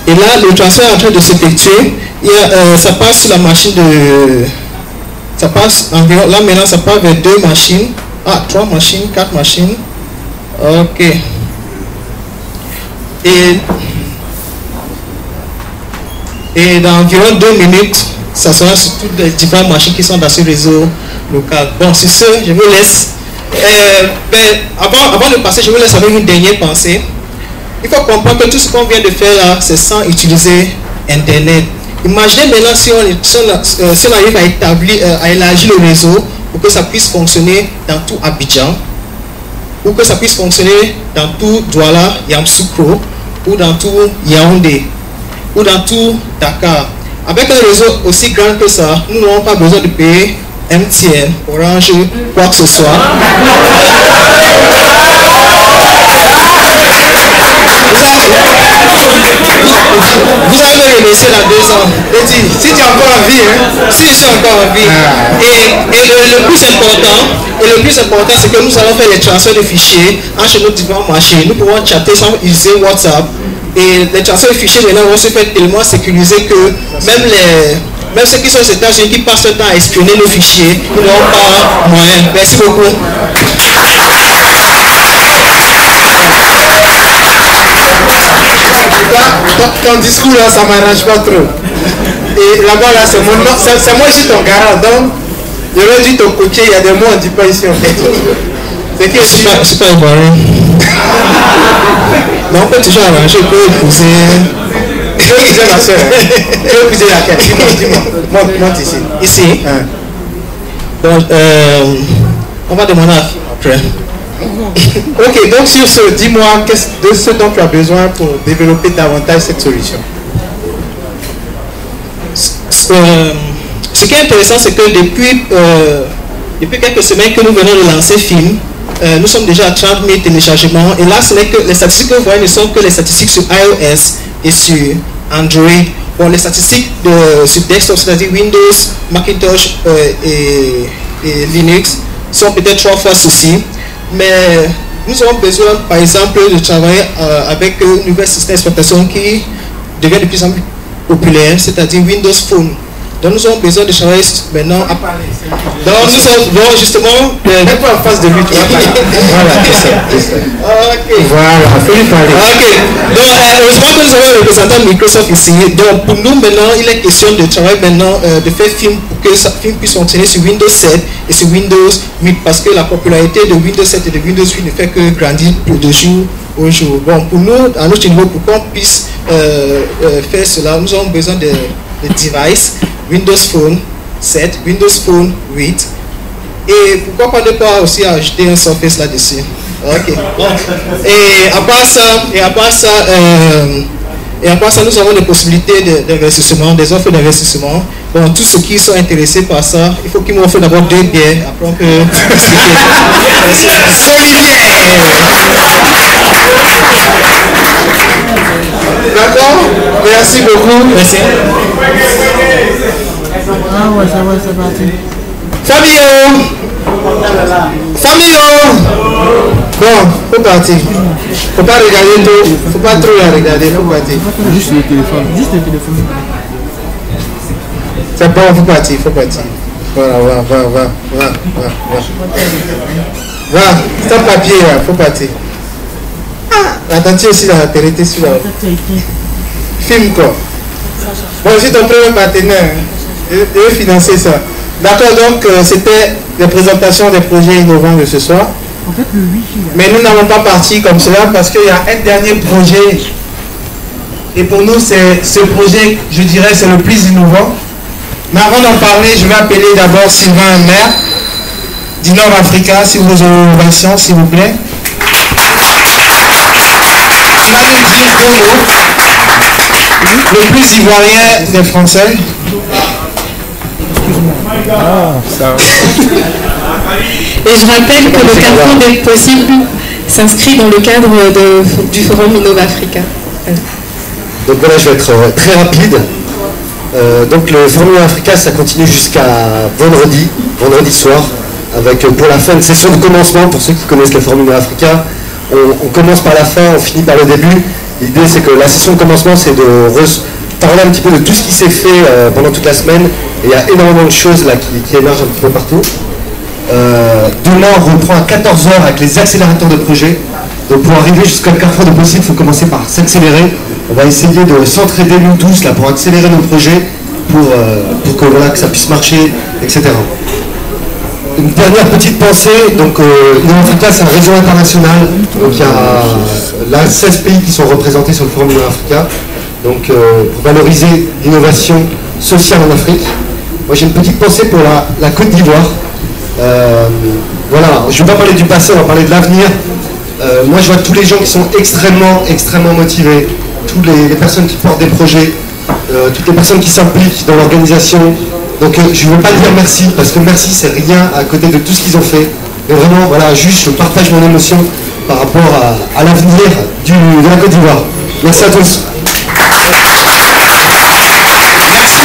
Et là, le transfert est en train de s'effectuer. Ça passe sur la machine de... Ça passe environ... Là, maintenant, ça passe vers 2 machines. 3 machines, 4 machines. Ok. Et dans environ 2 minutes, ça sera sur toutes les différentes machines qui sont dans ce réseau local. Bon, sur ce, je vous laisse. Avant de passer, je vous laisse avec une dernière pensée. Il faut comprendre que tout ce qu'on vient de faire là, c'est sans utiliser Internet. Imaginez maintenant si on arrive à élargir le réseau pour que ça puisse fonctionner dans tout Abidjan, ou que ça puisse fonctionner dans tout Douala, Yamoussoukro, ou dans tout Yaoundé, ou dans tout Dakar. Avec un réseau aussi grand que ça, nous n'aurons pas besoin de payer MTN, Orange, quoi que ce soit. Vous allez me remercier dans 2 ans. Et si tu es encore en vie, hein? Si je suis encore en vie. Et le plus important, c'est que nous allons faire les transferts de fichiers entre nos différentes machines. Nous pouvons chatter sans utiliser WhatsApp. Et les transferts de fichiers maintenant vont se faire tellement sécurisés que même ceux qui sont aux États-Unis qui passent le temps à espionner nos fichiers, ils n'auront pas moyen. Merci beaucoup. Ton discours là, ça m'arrange pas trop. Et là-bas, là, c'est moi qui suis ton garant. Donc, j'aurais dû te coacher. Il y a des mots, on ne dit pas ici en fait. C'est que c'est pas ébarré. Mais on peut toujours arranger, on peut épouser. Je vais épouser ma soeur. Je vais épouser laquelle? Dis-moi. Monte ici. Ici. Donc, on va demander à après. Ok, donc sur ce, dis-moi de ce dont tu as besoin pour développer davantage cette solution. Ce qui est intéressant, c'est que depuis quelques semaines que nous venons de lancer Film, nous sommes déjà à 30 000 téléchargements. Et là, ce n'est que les statistiques que vous voyez ne sont que les statistiques sur iOS et sur Android. Bon, les statistiques sur desktop, c'est-à-dire Windows, Macintosh et et Linux sont peut-être 3 fois ceci, mais nous avons besoin, par exemple, de travailler avec un nouvel système d'exploitation qui devient de plus en plus populaire, c'est-à-dire Windows Phone. Donc nous avons besoin de travailler maintenant. Donc nous avons justement pas en face de lui. Voilà, c'est ça. Ok. Voilà, faut lui parler. Ok. Donc heureusement que nous avons un représentant de Microsoft ici. Donc pour nous maintenant, il est question de travailler maintenant, de faire film pour que ce film puisse fonctionner sur Windows 7 et sur Windows 8 parce que la popularité de Windows 7 et de Windows 8 ne fait que grandir de jour au jour. Bon, pour nous, à notre niveau, pour qu'on puisse faire cela, nous avons besoin de devices. Windows Phone 7, Windows Phone 8 et pourquoi pas ne pas aussi ajouter un Surface là-dessus. Ok. Et à part ça, nous avons des possibilités d'investissement, des offres d'investissement. Bon, tous ceux qui sont intéressés par ça, il faut qu'ils m'offrent d'abord 2 bières, après on peut expliquer. D'accord? Merci beaucoup. Merci. Ah ouais, ça va, c'est parti. Famille! Bon, faut partir. Faut pas regarder trop, faut pas trop la regarder, faut partir. Juste le téléphone. C'est bon, faut partir. Voilà, va, stop papier là, faut partir. Attention aussi la télé, sur la film quoi. Bon, je suis ton premier partenaire. Je vais financer ça. D'accord, donc c'était la présentation des projets innovants de ce soir. En fait, le wifi. Mais nous n'avons pas parti comme cela parce qu'il y a un dernier projet. Et pour nous, c'est ce projet, je dirais, c'est le plus innovant. Mais avant d'en parler, je vais appeler d'abord Sylvain Maire du Nord Africa, si vous avez une ovation, s'il vous plaît. Il va nous dire 2 mots. Le plus ivoirien des Français. Et je rappelle que le carrefour des possibles s'inscrit dans le cadre du forum Innova-Africa. Donc voilà, je vais être très rapide. Donc le forum Innova-Africa, ça continue jusqu'à vendredi soir, avec pour la fin une session de commencement, pour ceux qui connaissent le forum Innova-Africa. On commence par la fin, on finit par le début. L'idée c'est que la session de commencement, c'est de parler un petit peu de tout ce qui s'est fait pendant toute la semaine. Et il y a énormément de choses là qui émergent un petit peu partout. Demain, on reprend à 14h avec les accélérateurs de projets. Donc pour arriver jusqu'à le carrefour de possible, il faut commencer par s'accélérer. On va essayer de s'entraider nous tous là, pour accélérer nos projets, pour que, voilà, que ça puisse marcher, etc. Une dernière petite pensée, donc Innova-Africa, c'est un réseau international. Donc il y a là 16 pays qui sont représentés sur le forum Innova-Africa. Donc pour valoriser l'innovation sociale en Afrique. Moi j'ai une petite pensée pour la Côte d'Ivoire. Voilà, je ne vais pas parler du passé, on va parler de l'avenir. Moi je vois tous les gens qui sont extrêmement motivés, toutes les personnes qui portent des projets, toutes les personnes qui s'impliquent dans l'organisation. Donc je ne veux pas dire merci, parce que merci c'est rien à côté de tout ce qu'ils ont fait. Mais vraiment, voilà, juste je partage mon émotion par rapport à l'avenir de la Côte d'Ivoire. Merci à tous.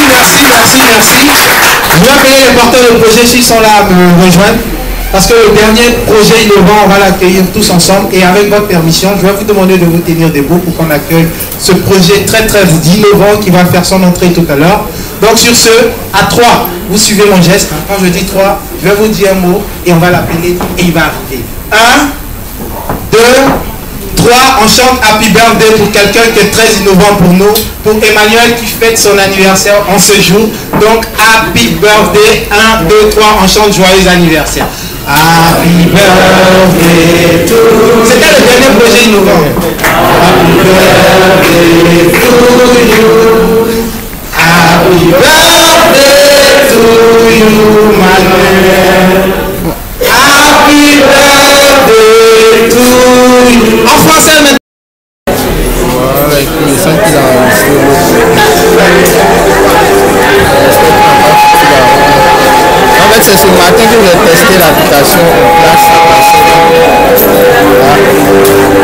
Merci. Je vais appeler les porteurs de projet s'ils sont là à me rejoindre. Parce que le dernier projet innovant, on va l'accueillir tous ensemble. Et avec votre permission, je vais vous demander de vous tenir debout pour qu'on accueille ce projet très innovant qui va faire son entrée tout à l'heure. Donc sur ce, à 3, vous suivez mon geste. Quand je dis 3, je vais vous dire un mot et on va l'appeler et il va arriver. 1, 2, 3, on chante Happy Birthday pour quelqu'un qui est très innovant pour nous, pour Emmanuel qui fête son anniversaire en ce jour. Donc Happy Birthday, 1, 2, 3, on chante joyeux anniversaire. Happy Birthday to you. C'était le dernier projet innovant. Happy Birthday to you. Happy Birthday to you, Manuel. Happy Birthday to you. En français maintenant. Voilà, et puis le son qu'il a enregistré. En fait, c'est ce matin que j'ai testé l'application en place.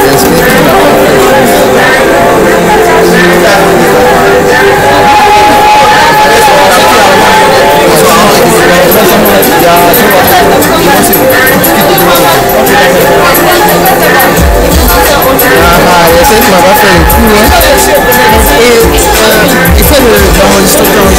J'espère qu'il n'a pas fait. c'est qui m'a fait le cours. Et il fait l'enregistrement.